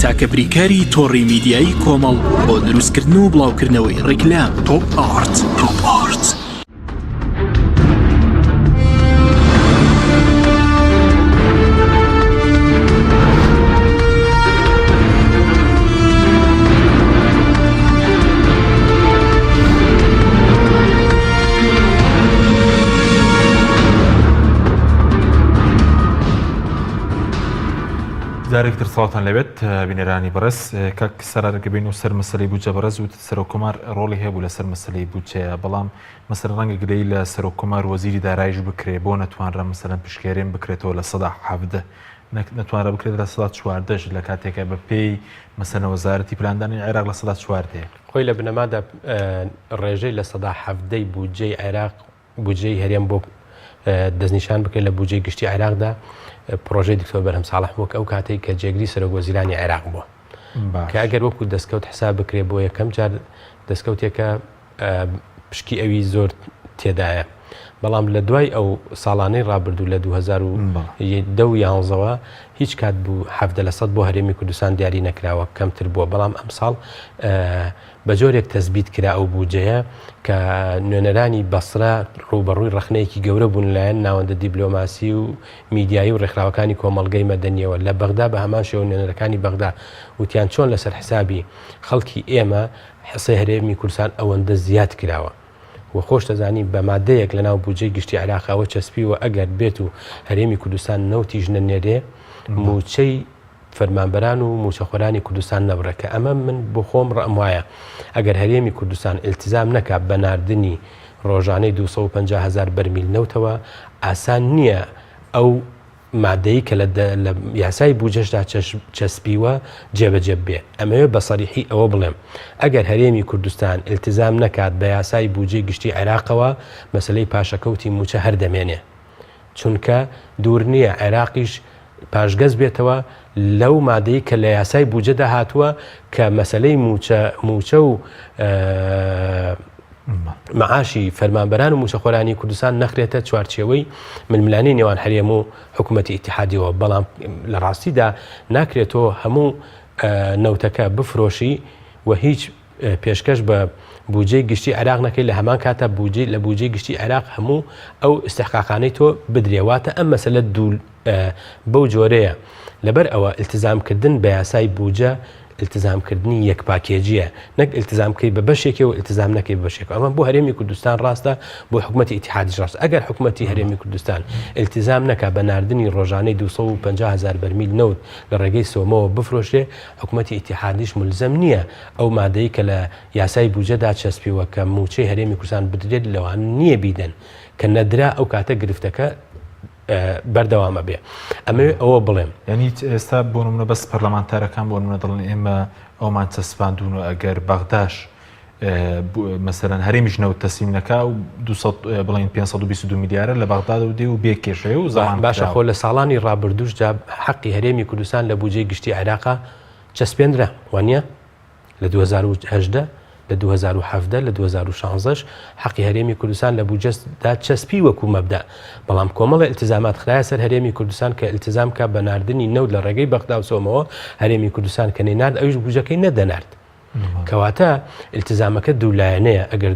تاکە بریکاری تۆڕی میدیایی کۆمەڵ بۆ دروستکردن و بڵاوکردنەوەی ڕیکلام. تۆپ ئارت. جارێکتر ساڵتان لەوێت بینەرانی بەڕێز. کاک سەرارگەبین و سەر مەسەلەی بودجە بەڕێز و سەرۆکۆمار ڕۆڵی هەیە بوو لەسەر مەسەلەی بودجەیە، بەڵام مەسەر ڕەنگە گرەی لە سەرۆکۆمار وەزیری داراییش بکرێ بۆ نەتوانرا مەسەلەن پشکێرێن بکرێتەوە لە 117 نەتوانرا بکرێت لە 114 لە کاتێکە بە پێی مەسەلەن وەزارەتی پلاندانی عێراق لە 114. خۆی لە بنەمادا ڕێژەی لە 117 بودجەی عێراق، بودجەی هەرێم بۆ دەستنیشان بکرێت لە بودجەی گشتی عێراقدا پرۆژەی دکتۆر بەرهەم ساڵح بووە ئەو کاتێک کە جێگری سەرۆکوەزیرانی عێراق بووە، کە ئەگەر وەکو دەستکەوت حساب بکرێ بۆ یەکەم جار دەستکەوتێکە پشکی ئەوی زۆر تێدایە. بەڵام لە دوای ئەو ساڵانەی ڕابردوو لە 2011ەوە هیچ کات بوو 70% بۆ هەرێمی کوردستان دیاری نەکراوە، کەمتر بووە. بەڵام ئەم ساڵ بە جۆرێک تەزبیت کرا ئەو بودجەیە کە نوێنەرانی بەسرا ڕوبەڕووی ڕخنەیەکی گەورە بوون لایەن ناوەندە دیبلۆماسی و میدیایی و ڕێکخراوەکانی کۆمەڵگەی مەدەنیەوە لە بەغدا. بە هەمان شێوە نوێنەرەکانی بەغدا وتیان چۆن لەسەر حسابی خەڵکی ئێمە حسەی هەرێمی کوردستان ئەوەندە زیاد کراوە. و خۆش دەزانی بە مادەیەک لە ناو بودجەی گشتی عێراقەوە چەسپیوە ئەگەر بێت و هەرێمی کوردستان نەوتی ژنە نێرێ موچەی فەرمانبەران و موچەخۆرانی کوردستان نەبڕەکە. ئەمە من بۆ خۆم ڕەم وایە ئەگەر هەرێمی کوردستان ئیلتیزام نەکات بە ناردنی ڕۆژانەی 250,000 بەرمیل نەوتەوە، ئاسان نییە ئەو مادەی کە لە یاسای بودجەشدا چەسپیوە جێبەجێ بێ. ئەمەوێ بە سەریحی ئەوە بڵێم ئەگەر هەرێمی کوردستان ئیلتیزام نەکات بە یاسای بودجەی گشتی عێراقەوە مەسلەی پاشەکەوتی موچە هەردەمێنێ، چونکە دوور نییە عێراقیش پاشگەز بێتەوە لەو مادەی کە لە یاسای بودجەدا هاتووە کە مەسلەی موچە و معاشی فەرمانبەران و موچەخۆرانی کوردستان نەخرێتە چوارچێوەی ململانی نێوان هەرێم و حکوومەتی ئیتیحادیەوە. بەڵام لە ڕاستیدا ناکرێتەوە هەموو نەوتەکە بفرۆشی و هیچ پێشکەش بە بودجەی گشتی عێراق نەکەی لە هەمان کاتە لە بودجەی گشتی عێراق هەموو ئەو استحقاقانەی تۆ بدرێواتە. ئەم مەسەلە دوو بەو جۆرەیە. لەبەر ئەوە ئیلتیزامکردن بە یاسای بودجە ئیلتیزامکردنی یەک پاکێجیە، نەک ئیلتیزامکەی بە بەشێکی و ئیلتیزام نەکەی بەشێک. ئەمە بۆ هەرێمی کوردستان ڕاستە، بۆ حکوومەتی ئیتیحادیش ڕاستە. ئەگەر حکوومەتی هەرێمی کوردستان ئیلتیزام نەکات بە ناردنی ڕۆژانەی 250,000 بەرمیل نەوت لە ڕێگەی سۆمەوە بفرۆشێ، حکوومەتی ئیتیحادیش ملزەم نییە ئەو مادەی کە لە یاسای بودجەدا چەسپیوە کە موچەی هەرێمی کوردستان بدرێت لەوان نییە بیدەن کە نەدرا ئەو کاتە گرفتەکە بەردەوامە بێ. ئەمە ئەوە بڵێم یعنی ئێستا بۆ نمونە بەس پەرلەمانتارەکان بۆ نمونە دڵن ئێمە ئەومان چەسپاندون و ئەگەر بەغداش مەسەرەن هەرێمیش نەوت تەسلیم نەکا و بڵین 522 میلیارە لە بەغداد و دێ و بێ کێشەیە و زەمان باشە خۆ لە ساڵانی ڕابردووشدا حەقی هەرێمی کوردستان لە بودجەی گشتی عێراقا چەسپێنرا وانە لە 2010 لە 2017 لە 2016 حەقی هەرێمی کوردستان لە بودجەدا چەسپی وەکو مەبدا بەڵام کۆمەڵە ئیلتزامات خرایە سەر هەرێمی کوردستان کە ئیلتزام کا بە ناردنی نەوت لە ڕێگەی بەغدا و سۆمەوە هەرێمی کوردستان کە نێنارد ئەویش بودجەکەی نەدەنارد کەواتە ئیلتزامەکە دوولایەنەیە ئەگەر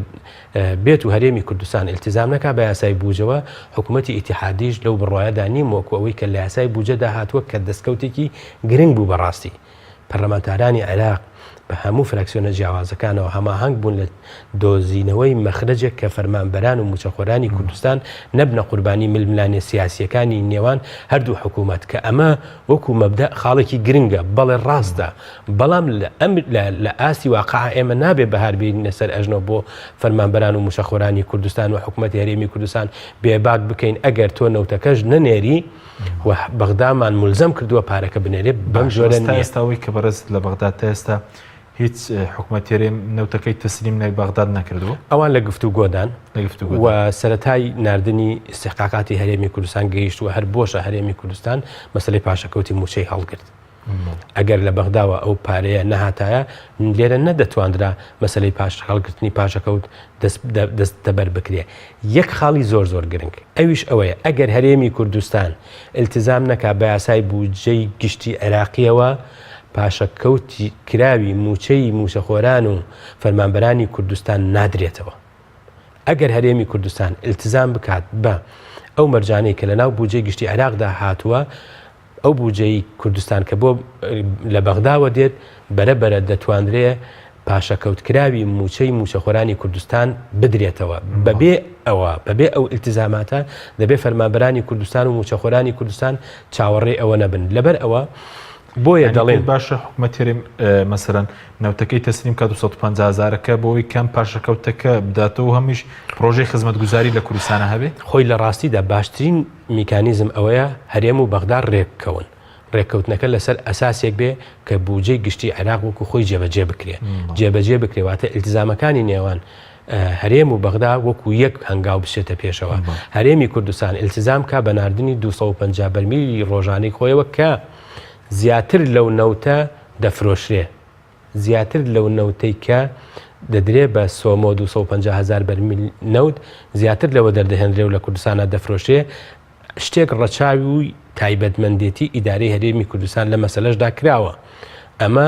بێت و هەرێمی کوردستان ئیلتزام نەکا بە یاسای بودجەوە حکوومەتی ئیتیحادیش لەو بڕواایەدا نیم وەکو ئەوەی کە لە یاسای بودجەدا هاتووە کە دەستکەوتێکی گرنگ بوو بەڕاستی پەرلەمانتارانی عێراق بە هەموو فراکسیۆنە جیاوازەکانەوە هەماهەنگ بوون لە دۆزینەوەی مەخرجێک کە فەرمانبەران و موچەخۆرانی کوردستان نەبنە قوربانی ململانێ سیاسیەکانی نێوان هەردوو حکوومەت کە ئەمە وەکو مەبدە خاڵێکی گرنگە بەڵێ ڕاستە بەڵام لە ئاسی واقع ئێمە نابێ بەهاربێنینە سەر ئەژنەوە بۆ فەرمانبەران و موچەخۆرانی کوردستان و حکوومەتی هەرێمی کوردستان بێباک بکەین ئەگەر تۆ نەوتەکەش نەنێری و بەغدامان مولزەم کردووە پارەکە بنێرێ بەم جۆرە ئێستاوەی کە بەڕێز لە بەغداد تا ئێستا هیچ حکوومەتێرێ نەوتەکەی تەسلیم نەک بەغداد نەکردووە ئەوان لە گفتوگۆدان و سەرەتای ناردنی استحقاقاتی هەرێمی کوردستان گەیشتووە هەر بۆشە هەرێمی کوردستان مەسەلەی پاشەکەوتی موچەی هەڵگرت ئەگەر لە بەغداوە ئەو پارەیە نەهاتایە لێرە نەدەتواندرا مەسەلەی هەڵگرتنی پاشەکەوت دەستەبەر بکرێ یەک خاڵی زۆر گرنگ ئەویش ئەوەیە ئەگەر هەرێمی کوردستان ئیلتزام نەکا بە یاسای بودجەی گشتی عێراقیەوە پاشەکەوتی کراوی موچەی موچەخۆران و فەرمانبەرانی کوردستان نادرێتەوە ئەگەر هەرێمی کوردستان ئیلتزام بکات بە ئەو مەرجانەی کە لە ناو بودجەی گشتی عێراقدا هاتووە ئەو بودجەی کوردستان کە بۆ لە بەغداوە دێت بەرەبەرە دەتوانرێ پاشەکەوتکراوی موچەی موچەخۆرانی کوردستان بدرێتەوە بەبێ ئەو ئیلتزاماتە دەبێ فەرمانبەرانی کوردستان و موچەخۆرانی کوردستان چاوەڕێ ئەوە نەبن لەبەر ئەوە بۆیە دەڵێن باشە حکوومەتێرێ مەسەرەن نەوتەکەی تەسلیم کە 250,000ەکە بۆی کەم پاشەکەوتەکە بداتەوە هەمیش پرۆژەی خزمەتگوزاری لە کوردستانە هەبێ خۆی لە ڕاستیدا باشترین میکانیزم ئەوەیە هەرێم و بەغداد ڕێککەون ڕێککەوتنەکە لەسەر ئەساسێک بێ کە بودجەی گشتی عێراق وەکو خۆی جێبەجێ بکرێواتە ئیلتزامەکانی نێوان هەرێم و بەغدا وەکو یەک هەنگاو بچێتە پێشەوە هەرێمی کوردستان ئیلتزام کا بە ناردنی 250 بەرمیلی ڕۆژانەی خۆیەوە کە زیاتر لەو نەوتە دەفرۆشرێ زیاتر لەو نەوتەی کە دەدرێ بە سۆمۆ 250,000 بەرمیل نەوت زیاتر لەوە دەردەهێنرێ و لە کوردستانە دەفرۆشرێ شتێک ڕەچاوی و تایبەتمەندێتی ئیدارەی هەرێمی کوردستان لە مەسەلەشدا کراوە ئەمە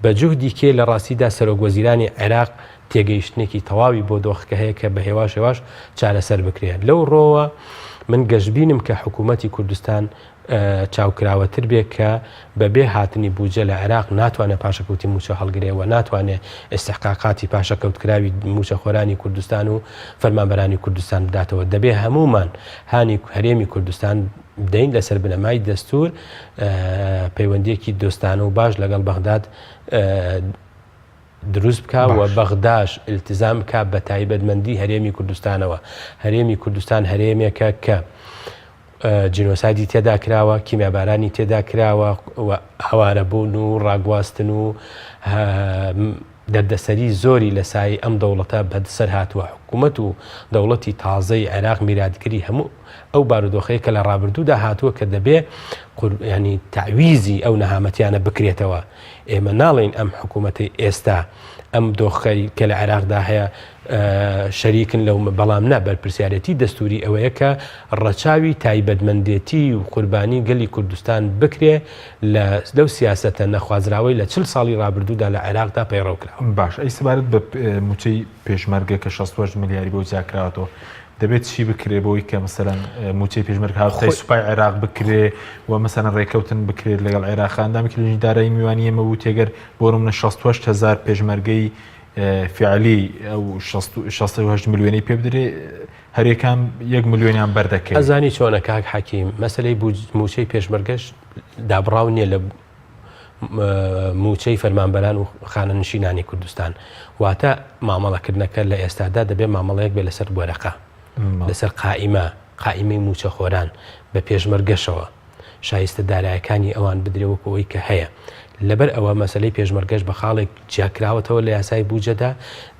بە جوهدی کێ لە ڕاستیدا سەرۆکوەزیرانی عێراق تێگەیشتنێکی تەواوی بۆ دۆخکە هەیە کە بە هێواش چارەسەر بکرێت لەو ڕۆوە من گەشتبینم کە حکوومەتی کوردستان چاوکراوەتر بێ کە بەبێ هاتنی بودجە لە عێراق ناتوانێت پاشەکەوتی موچە هەڵگرێەوە ناتوانێت ئستحقاقاتی پاشەکەوتکراوی موچەخۆرانی کوردستان و فەرمانبەرانی کوردستان بداتەوە دەبێ هەمومان هانی هەرێمی کوردستان بدەین لەسەر بنەمای دەستور پەیوەندیەکی دۆستانە و باش لەگەڵ بەغداد دروست بکە و بەغداش ئیلتزام بکە بە تایبەتمەندی هەرێمی کوردستانەوە هەرێمی کوردستان هەرێمێکە کە جینۆسایدی تێدا کراوە کیمیابارانی تێدا کراوە هەوارەبوون و ڕاگواستن و دەردەسەری زۆری لە سای ئەم دەوڵەتە بەدسەر هاتووە حکوومەت و دەوڵەتی تازەی عێراق میراتگری هەموو ئەو بارودۆخەیە کە لە ڕابردوودا هاتووە کە دەبێ ینی تعویزی ئەو نەهامەتیانە بکرێتەوە ئێمە ناڵێن ئەم حکوومەتی ئێستا ئەم دۆخەی کە لە عێراقدا هەیە شەریکن لەو بەڵام نا بەرپرسیارەتی دەستوری ئەوەیە کە ڕەچاوی تایبەتمەندێتی و قوربانی گەلی کوردستان بکرێ لەو سیاسەتە نەخوازراوەی لە 40 ساڵی ڕابردوودا لە عێراقدا پەیڕەوکراوە باش ئەی سەبارەت بە موچەی پێشمەرگە کە 68 ملیاری بۆ جیاکراوەتەوە دەبێت چی بکرێ بۆی کە مەسەرەن موچەی پێشمەرگ هاوتای سوپای عێراق بکرێ و مەسەرەن ڕێکەوتن بکرێت لەگەڵ عێراقاندامی کلژنی دارایی میوانی ئێمە بوو تێگەر بۆ ڕوونە 68,000 پێشمەرگەی فعلی ئەو 68 ملیۆنی پێ بدرێ هەرێکام 1 ملیۆنیان بەردەکەی ئەزانی چۆنە کاک حەکیم مەسەلەی موچەی پێشمەرگەش دابڕاو نییە لە موچەی فەرمانبەران و خانەنشینانی کوردستان واتە مامەڵەکردنەکە لە ئێستادا دەبێت مامەڵەیەک بێ لەسەر بۆرەقە لەسەر قائیمەی موچەخۆران بە پێشمەرگەشەوە شایستە دارایەکانی ئەوان بدرێوەکەوەی کە هەیە لەبەر ئەوە مەسلەی پێشمەرگەش بە خاڵێک جیاکراوەتەوە لە یاسای بوجەدا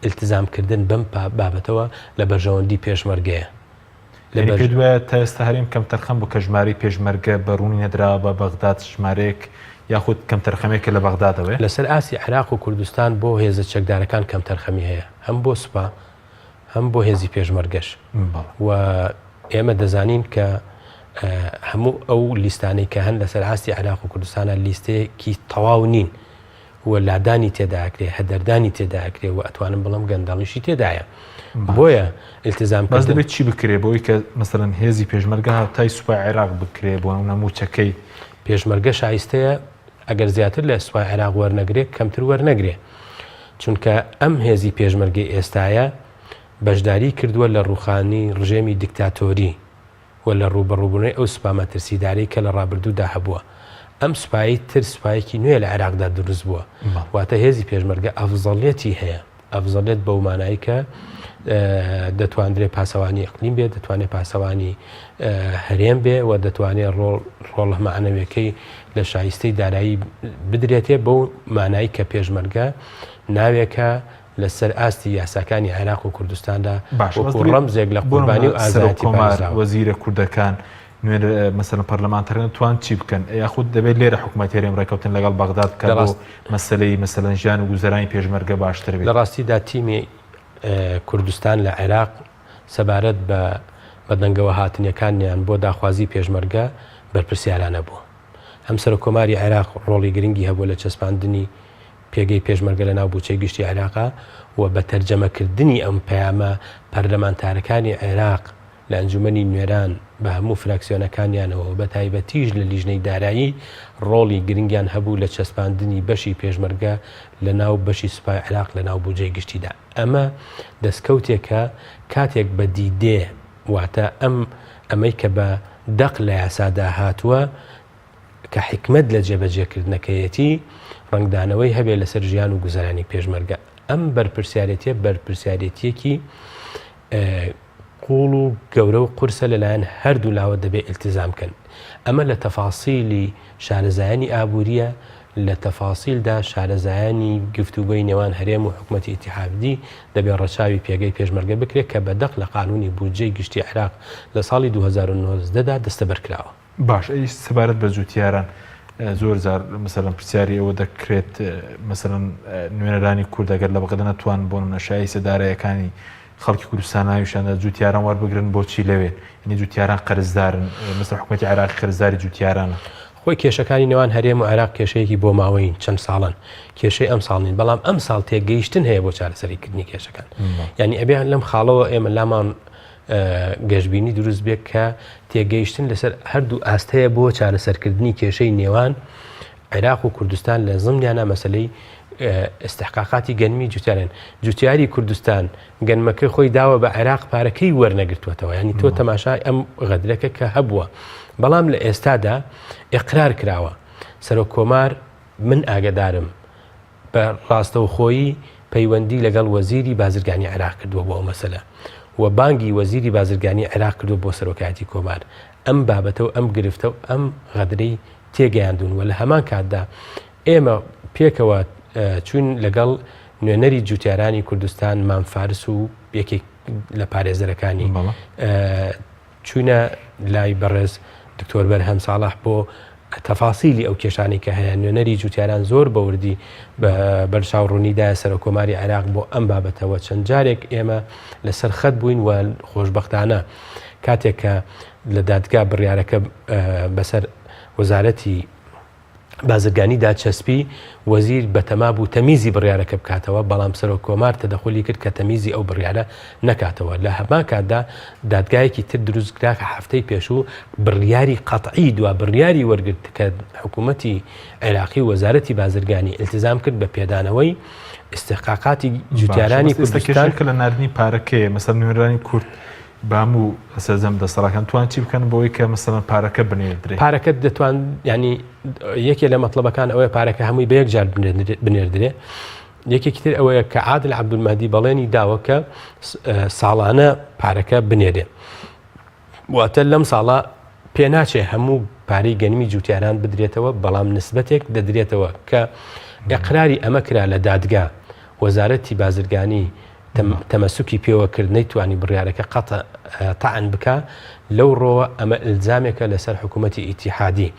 ئیلتیزامکردن بەم بابەتەوە لە بەرژەوەندی پێشمەرگەیە. پێ دوایە تا ئێستا هەریم کەم تەرخەم بوو کە ژمارەی پێشمەرگە بەڕوونی نەدراوە بە بەغداد ژمارەیەک یاخود کەم تەرخەمێکە لە بەغدادەوەی لەسەر ئاسی عێراق و کوردستان بۆ هێزە چەکدارەکان کەم تەرخەمی هەیە، هەم بۆ سوپا هەم بۆ هێزی پێشمەرگەش. و ئێمە دەزانین کە هەموو ئەو لیستانەی کە هەن لەسەر ئاستی عێراق و کوردستانە لیستەیەکی تەواو نین و لادانی تێداکرێ هەدەردانی تێداکرێ و ئەتوانم بڵم گەندەڵیشی تێدایە. بۆیە ئیلتیزام بەس دەبێت چی بکرێ بۆی کە مەسەڵەن هێزی پێشمەرگە هاتای سوپای عێراق بکرێ بۆ نەموچەکەی پێشمەرگە شایستەیە ئەگەر زیاتر لە سوپای عێراق وەرنەگرێت کەمتر وەرنەگرێ، چونکە ئەم هێزی پێشمەرگەی ئێستایە بەشداری کردووە لە ڕوخانی ڕژێمی دیکتاتۆری و لە ڕوبەڕووبوونەوەی ئەو سوپامە ترسیدارەی کە لە ڕابردوودا هەبووە. ئەم سوپایی تر سوپایەکی نوێ لە عێراقدا دروست بووە، واتە هێزی پێشمەرگە ئەفزەڵێتی هەیە، ئەفزەڵێت بەو مانایی کە دەتوانرێت پاسەوانی ئەقلیم بێت، دەتوانێت پاسەوانی هەرێم بێ و دەتوانێت ڕۆڵ معنەویەکەی لە شایستەی دارایی بدرێتێ بەو مانایی کە پێشمەرگە ناوێکە لەسەر ئاستی یاساکانی عێراق و کوردستاندا ڕەمزێک لە قوربانی و ئازادی وەزیرە کوردەکان مەسەلەن پەرلەمانتەرن توان چی بکەن یاخود دەبێت لێرە حکوومەتی هەرێم ڕێکەوتن لەگەڵ بەغداد بکە بۆ مەسەلەی مەسەلەن ژیان و گوزەرانی پێشمەرگە باشتر بێت. لە ڕاستیدا تیمی کوردستان لە عێراق سەبارەت بە دەنگەوە هاتنیەکانیان بۆ داخوازی پێشمەرگە بەرپرسیارانە بووە. ئەم سەرۆکۆماری عێراق ڕۆڵی گرنگی هەبووە لە چەسپاندنی پێگەی پێشمەرگە لە ناو بووچەی گشتی عێراقا و بە تەرجەمەکردنی ئەم پەیامە پەرلەمانتارەکانی عێراق لە ئەنجومەنی نوێران بە هەموو فراکسیۆنەکانیانەوە و بە تایبەتیش لە لیژنەی دارایی ڕۆڵی گرنگیان هەبوو لە چەسپاندنی بەشی پێشمەرگە لە ناو بەشی سوپای عێراق لە ناو بوجەی گشتیدا. ئەمە دەستکەوتێکە کاتێک بە دیدێ واتە ئەمەی کە بە دەق لە یاسادا هاتووە کە حکمت لە جێبەجێکردنەکەیەتی ڕنگدانەوەی هەبێ لەسەر ژیان و گوزەرانی پێشمەرگە. ئەم بەرپرسیارەتیە بەرپرسیارەتیەکی قوڵ و گەورە و قورسە لەلایەن هەردوو لاوە دەبێت ئیلتیزامکەن. ئەمە لە تەفاسیلی شارەزایانی ئابووریە، لە تەفاسیلدا شارەزایانی گفتوگۆی نێوان هەرێم و حکوومەتی ئیتیحادی دەبێت ڕەچاوی پێگەی پێشمەرگە بکرێت کە بەدەق لە قانونی بودجەی گشتی عێراق لە ساڵی 2009دا دەستەبەرکراوە. باش ئەی سەبارەت بە جوتیاران زۆر جار مەسەلەن پرسیاری ئەوە دەکرێت مەسەلەن نوێنەرانی کوردەگەر لە بەغدە نەتوان بۆ نەشایی سەدارەیەکانی خەڵکی کوردستان ناویشانە جوتیاران وەربگرن بۆچی لەوێ یعنی جوتیاران قەرزدارن مەسەڵ حکوومەتی عێراقی قەرزداری جوتیارانە. خۆی کێشەکانی نێوان هەرێم و عێراق کێشەیەکی بۆ ماوەی چەند ساڵن، کێشەی ئەم ساڵ نین، بەڵام ئەم ساڵ تێگەیشتن هەیە بۆ چارەسەریکردنی کێشەکان. یعنی ئەبیان لەم خاڵەوە ئێمە لامان گەشتبینی دروست بێت کە تێگەیشتن لەسەر هەردوو ئاستەیە بۆ چارەسەرکردنی کێشەی نێوان عێراق و کوردستان لە زمانیانە مەسلەی استحقاقاتی گەنمی جوتیارن. جوتیاری کوردستان گەنمەکە خۆی داوە بە عێراق پارەکەی وەرنەگرتوێتەوە، ینی تۆ تەماشای ئەم غەدرەکە کە هەبووە، بەڵام لە ئێستادا ئیقرار کراوە. سەرۆکۆمار من ئاگدارم بە ڕاستەوخۆیی پەیوەندی لەگەڵ وەزیری بازرگانی عێراق کردووە بۆ ئەو مەسەلە و بانگی وەزیری بازرگانی عێراق کردو بۆ سەرۆکایەتی کۆمار. ئەم بابەتە و ئەم گرفتە و ئەم غەدرەی تێگەیاندون و لە هەمان کاتدا ئێمە پێکەوە چوون لەگەڵ نوێنەری جوتیارانی کوردستان مامفارس و یەکێک لە پارێزەرەکانی چوونە لای بەڕێز دکتۆر بەرهەم ساڵح بۆ تەفاسیلی ئەو کێشانی کە هەیە. نوێنەری جوتیاران زۆر بەوردی بەرچاو ڕوونیدایە سەرۆکۆماری عێراق بۆ ئەم بابەتەوە چەند جارێک ئێمە لەسەر خەت بووین و خۆشبەختانە کاتێک کە لە دادگا بڕیارەکە بەسەر وەزارەتی بازرگانی داچەسپی وەزیر بەتەما بوو تەمیزی بڕیارەکە بکاتەوە، بەڵام سەرۆکۆمار تەدەخلی کرد کە تەمیزی ئەو بڕیارە نەکاتەوە. لە هەمان کاتدا دادگایەکی تر دروستکرا کە هەفتەی پێشوو بڕیاری قەتعی دوا بڕیاری وەرگرت کە حکوومەتی عێراقی وەزارەتی بازرگانی ئیلتیزام کرد بە پێدانەوەی استحقاقاتی جوتیارانی کوردستان کە لە نردنی پارەکەیە مەسەڵەن نوێنەرانی کورد بام و سەرجەم دەسەڵاتەکان توان چی بکەن بۆی کە مەسەڵەن پارەکە بنێردرێت؟ پارەکە دەتوان ینی یەکێ لە مەطلبەکان ئەوەیە پارەکە هەمووی بە یەک جار بنێردرێ. یەکێکی تر ئەوەیە کە عادل عەبدولمەهدی بەڵێنی داوە کە ساڵانە پارەکە بنێرێ، واتە لەم ساڵە پێناچێ هەموو پارەی گەنمی جوتیاران بدرێتەوە بەڵام نسبەتێک دەدرێتەوە کە ئەقراری ئەمە کرا لە دادگا وەزارەتی بازرگانی تەمەسوکی پێوەکردنەی توانی بڕیارەکە تەعەن بکە لەو ڕۆوە ئەمە ئیلزامێکە لەسەر حکوومەتی ئیتیحادی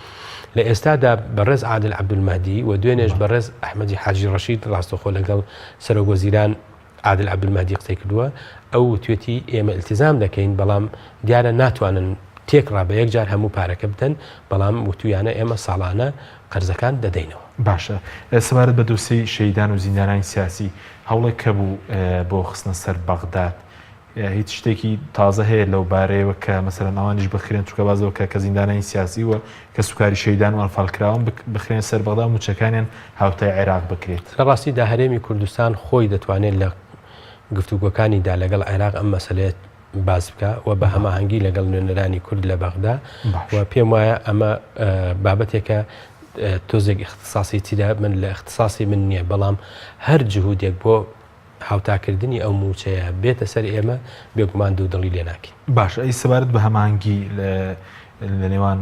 لە ئێستادا بەڕێز عادل عەبدولمەهدی و دوێنێش بەڕێز ئەحمەدی حاجی ڕەشید ڕاستەخۆ لەگەڵ سەرۆکوەزیران عادل عەبدولمەهدی قسەی کردووە ئەو توێتی ئێمە ئیلتیزام دەکەین بەڵام دیارە ناتوانن تێکڕا بە یەکجار هەموو پارەکە بدەن بەڵام وتویانە ئێمە ساڵانە قەرزەکان دەدەینەوە. باشە سەبارەت بە دۆسەی شەیدان و زیندانانی سیاسی هەوڵێک کە بوو بۆ خستنە سەر بەغداد هیچ شتێکی تازە هەیە لەو بارەیەوە کە مەسەرەن ئەوانیش بخرێن چووکە بازەوە کە زیندانانی سیاسی وە کە سوکاری شەیدان و ئەنفاڵکراون بخرێن سەر بەغداد و موچەکانیان هاوتای عێراق بکرێت. لە ڕاستیدا هەرێمی کوردستان خۆی دەتوانێت لە گفتوگۆکانیدا لەگەڵ عێراق ئەم مەسەلێت باز بکە و بە هەماهەنگی لەگەڵ نوێنەرانی کورد لە بەغدا و پێم وایە ئەمە بابەتێکە تۆزێک اختصاسی تیدا من لە اختصاسی من نییە بەڵام هەر جهودێک بۆ هاوتاکردنی ئەو موچەیە بێتە سەر ئێمە بێگومان دوو دڵی لێ ناکەین. باش ئەی سەبارەت بە هەماهەنگی لە نێوان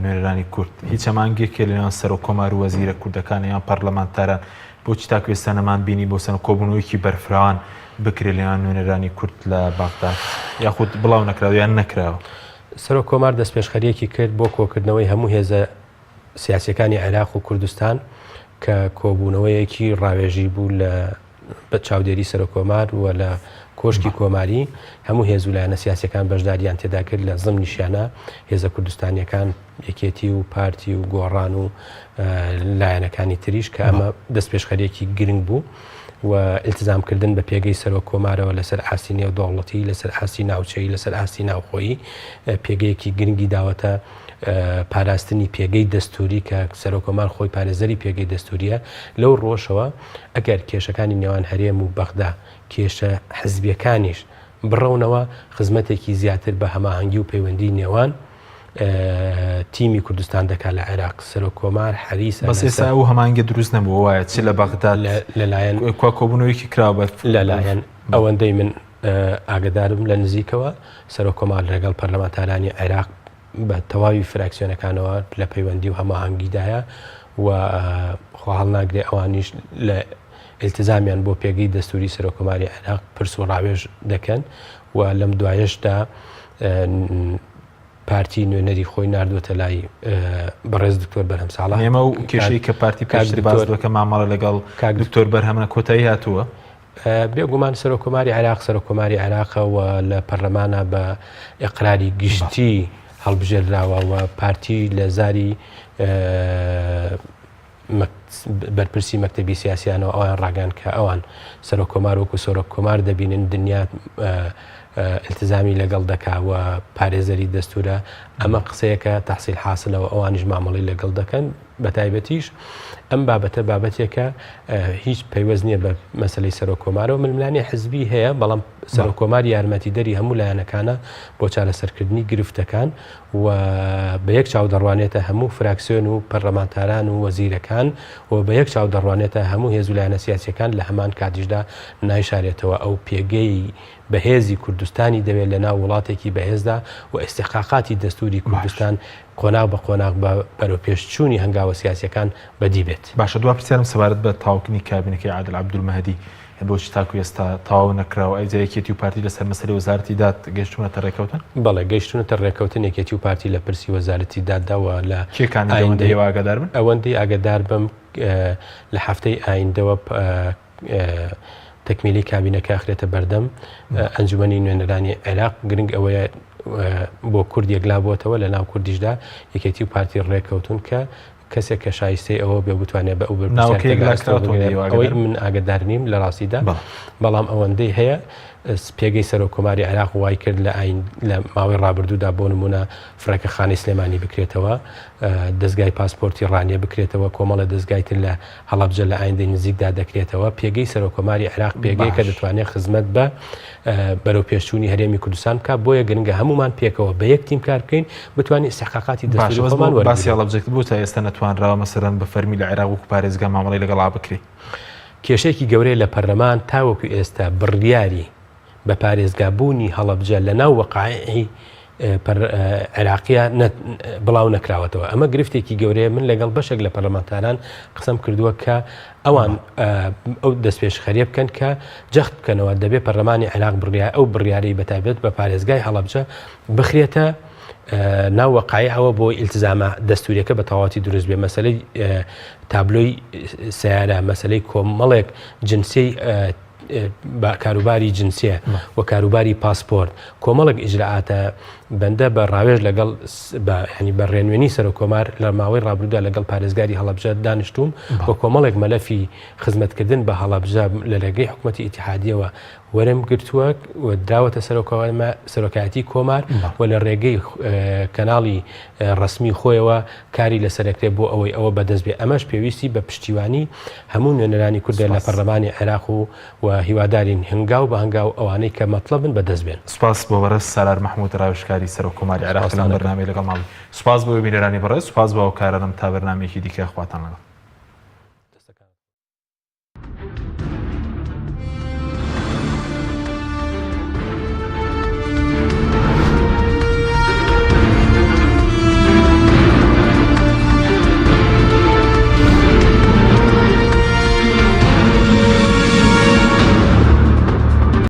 نوێنەرانی کورد هیچ هەماهەنگێک لە نێوان سەرۆکۆمار و وەزیرە کوردەکان یان پەرلەمانتاران بۆچی تا کوێستانەمان بینی بۆ سەر کۆبوونەوەیکی بەرفراوان بکرێت لەیان نوێنەرانی کورد لە بەغداد یاخود بڵاو نەکراوە یان نەکراوە. سەرۆکۆمار دەستپێشخەریەکی کرد بۆ کۆکردنەوەی هەموو هێزە سیاسیەکانی عێراق و کوردستان کە کۆبوونەوەیەکی ڕاوێژی بوو لە بە چاودێری سەرۆکۆمار و لە کۆشکی کۆماری هەموو هێزولایەنە سیاسیەکان بەشداریان تێدا کرد لە زمنیشیانە هێزە کوردستانیەکان یەکێتی و پارتی و گۆڕان و لایەنەکانی تریش کە ئەمە دەستپێشخەریەکی گرنگ بوو و ئیلتزامکردن بە پێگەی سەرۆکۆمارەوە لەسەر ئاستی نێودەوڵەتی لەسەر ئاستی ناوچەی لەسەر ئاستی ناوخۆیی پێگەیەکی گرنگی داوەتە پاراستنی پێگەی دەستوری کە سەرۆکۆمار خۆی پارێزەری پێگەی دەستوریە لەو ڕۆژەوە ئەگەر کێشەکانی نێوان هەرێم و بەغدا کێشە حزبیەکانیش بڕەونەوە خزمەتێکی زیاتر بە هەماهەنگی و پەیوەندی نێوان تیمی کوردستان دەکات لە عێراق سەرۆکۆمار حەریسە بەس ئێستا ئەو هەماهەنگە دروست نەبووە وایە چ لە بەغداد لەلایەن کۆبوونەوەیەکی کراوە لەلایەن ئەوەندەی من ئاگدارم لە نزیکەوە سەرۆکۆمار لەگەڵ پەرلەمانتارانی عێراق بە تەواوی فراکسیۆنەکانەوە لە پەیوەندی و هەماهەنگیدایە و خۆ هەڵناگرێ ئەوانیش لە ئیلتزامیان بۆ پێگەی دەستوری سەرۆکۆماری عێراق پرس و ڕاوێژ دەکەن و لەم دوایشدا پارتی نوێنەری خۆی نردووەتە لای بەڕێز دکتۆر بەرهەم ساڵح ئێمە و کێشەی کە پارتی پێشتر باز دەکە مامەڵە لەگەڵ دکتۆر بەرهەمە کۆتایی هاتووە بێگومان سەرۆکۆماری عێراق سەرۆکۆماری عێراقەوە لە پەرلەمانە بە ئیقراری گشتی هەڵبژێراوە و پارتی لە زاری بەرپرسی مەکتەبی سیاسیانەوە ئەوان ڕاگەان کە ئەوان سەرۆکۆمار وەکو سەرۆکۆمار دەبینن دنیا التزامی لەگەڵ دەکاوە پارێزەری دەستورە ئەمە قسەیەکە تەحسیل حاصلەوە ئەوانیش مامەڵی لەگەڵ دەکەن بە تایبەتیش ئەم بابەتە بابەتێکە هیچ پەیوەست نییە بە مەسەلەی سەرۆکۆمارەوە ململانی حزبی هەیە بەڵام سەرۆکۆمار یارمەتیدەری هەموو لایەنەکانە بۆ چارەسەرکردنی گرفتەکان و بە یەک چاو دەڕوانێتە هەموو فراکسیۆن و پەرلەمانتاران و وەزیرەکان و بە یەک چاو دەڕوانێتە هەموو هێز و لایەنە سیاسیەکان لە هەمان کاتیشدا نایشارێتەوە ئەو پێگەی بەهێزی کوردستانی دەوێت لە ناو وڵاتێکی بەهێزدا و ئیستحقاقاتی دەستوری کوردستان قۆناغ بە قۆناغ بە بەرەوپێشچوونی هەنگاوە سیاسیەکان بەدی بێت. باشە دوا پرسیارم سەبارەت بە تاوکنی کابینەکەی عادل عەبدولمەهدی بۆچی تاکو ئێستا تەواو نەکراوە ئەی یەکێتی و پارتی لەسەر مەسەلەی وەزارەتی داد گەیشتونەتە ڕێکەوتن؟ بەڵێ گەیشتونەتە ڕێکەوتن یەکێتی و پارتی لە پرسی وەزارەتی داداوە لە ئەوەندەی ئاگادار بن؟ ئەوەندەی ئاگادار بم لە هەفتەی ئایندەوە تەکمیلی کابینەکە ئەخرێتە بەردەم ئەنجومەنی نوێنەرانی عێراق گرنگ ئەوەیە بۆ کورد یەکلا بۆتەوە لە ناو کوردیشدا یەکێتی و پارتی ڕێکەوتون کە کەسێک کە شایستەی ئەوە بێ بتوانێت بە ئەو ئەوەی من ئاگدار نیم لە ڕاستیدا بەڵام ئەوەندەی هەیە پێگەی سەرۆکۆماری عێراق وای کرد لە ماوەی ڕابردوودا بۆ نمونە فڕێکە خانی سلێمانی بکرێتەوە دەستگای پاسپۆرتی ڕانیە بکرێتەوە کۆمەڵە دەستگایتر لە هەڵەبجە لە ئایندەی نزیکدا دەکرێتەوە پێگەی سەرۆکۆماری عێراق پێگەی کە دەتوانێت خزمەت بە بەرەوپێشچوونی هەرێمی کوردستان کا بۆیە گرنگە هەمومان پێکەوە بە یەک تیم کار بکەین بتوانین استحقاقاتی دەستوری خۆمان وەربگرین. باسی هەڵەبجەکە بوو تا ئێستا نەتوانراوە مەسەرەن بە فەرمی لە عێراق و پارێزگا مامەڵەی لەگەڵا بکرێت. کێشەیەکی گەورەی لە پەرلەمان تاوەکو ئێستا بڕیاری بە پارێزگابوونی هەڵەبجە لە ناو وەقایعی عێراقیە بڵاو نەکراوەتەوە. ئەمە گرفتێکی گەورەیە. من لەگەڵ بەشێک لە پەرلەمانتاران قسەم کردووە کە ئەوان ئەو دەستپێشخەریە بکەن کە جەخت بکەنەوە دەبێت پەرلەمانی عێراق ئەو بڕیارەی بەتایبەت بە پارێزگای هەڵەبجە بخرێتە ناو وەقایعەوە بۆ ئیلتزامە دەستوریەکە بە تەواوەتی دروست بێ. مەسەلەی تابلۆی سیارە، مەسەلەی کۆمەڵێک جنسی کاروباری جنسیە و کاروباری پاسپۆرت، کۆمەڵک ئیجراعاتە بەندە بە ڕاوێژ لەگەڵ بە ڕێنوێنی سەرۆکۆمار لە ماوەی ڕابردوودا لەگەڵ پارێزگاری هەڵەبجە دانیشتوم و کۆمەڵێک مەلەفی خزمەتکردن بە هەڵەبجە لە لەگەی حکوومەتی ئیتیحادیەوە وەرم گرتووە و دراوەتە سەرۆکایەتی کۆمار و لە ڕێگەی کەناڵی ڕسمی خۆیەوە کاری لەسەرەکرێ بۆ ئەوەی ئەوە بەدەست بێ. ئەمەش پێویستی بە پشتیوانی هەموو نوێنەرانی کوردە لە پەرلەمانی عێراق و هیوادارین هەنگاو بە هەنگاو ئەوانەی کە مەطلبن بەدەست بێن. سوپاس بۆ بەڕێز سالار مەحموود ڕاوێژکاری سەرۆکۆماری عێراق لەم بەرنامەی لەگەڵ ماڵی. سوپاس بۆ بینەرانی بەڕێز، سوپاس بۆ ئەو کارانم تا بەرنامەیەکی دیکە خواتان لەگەڵ.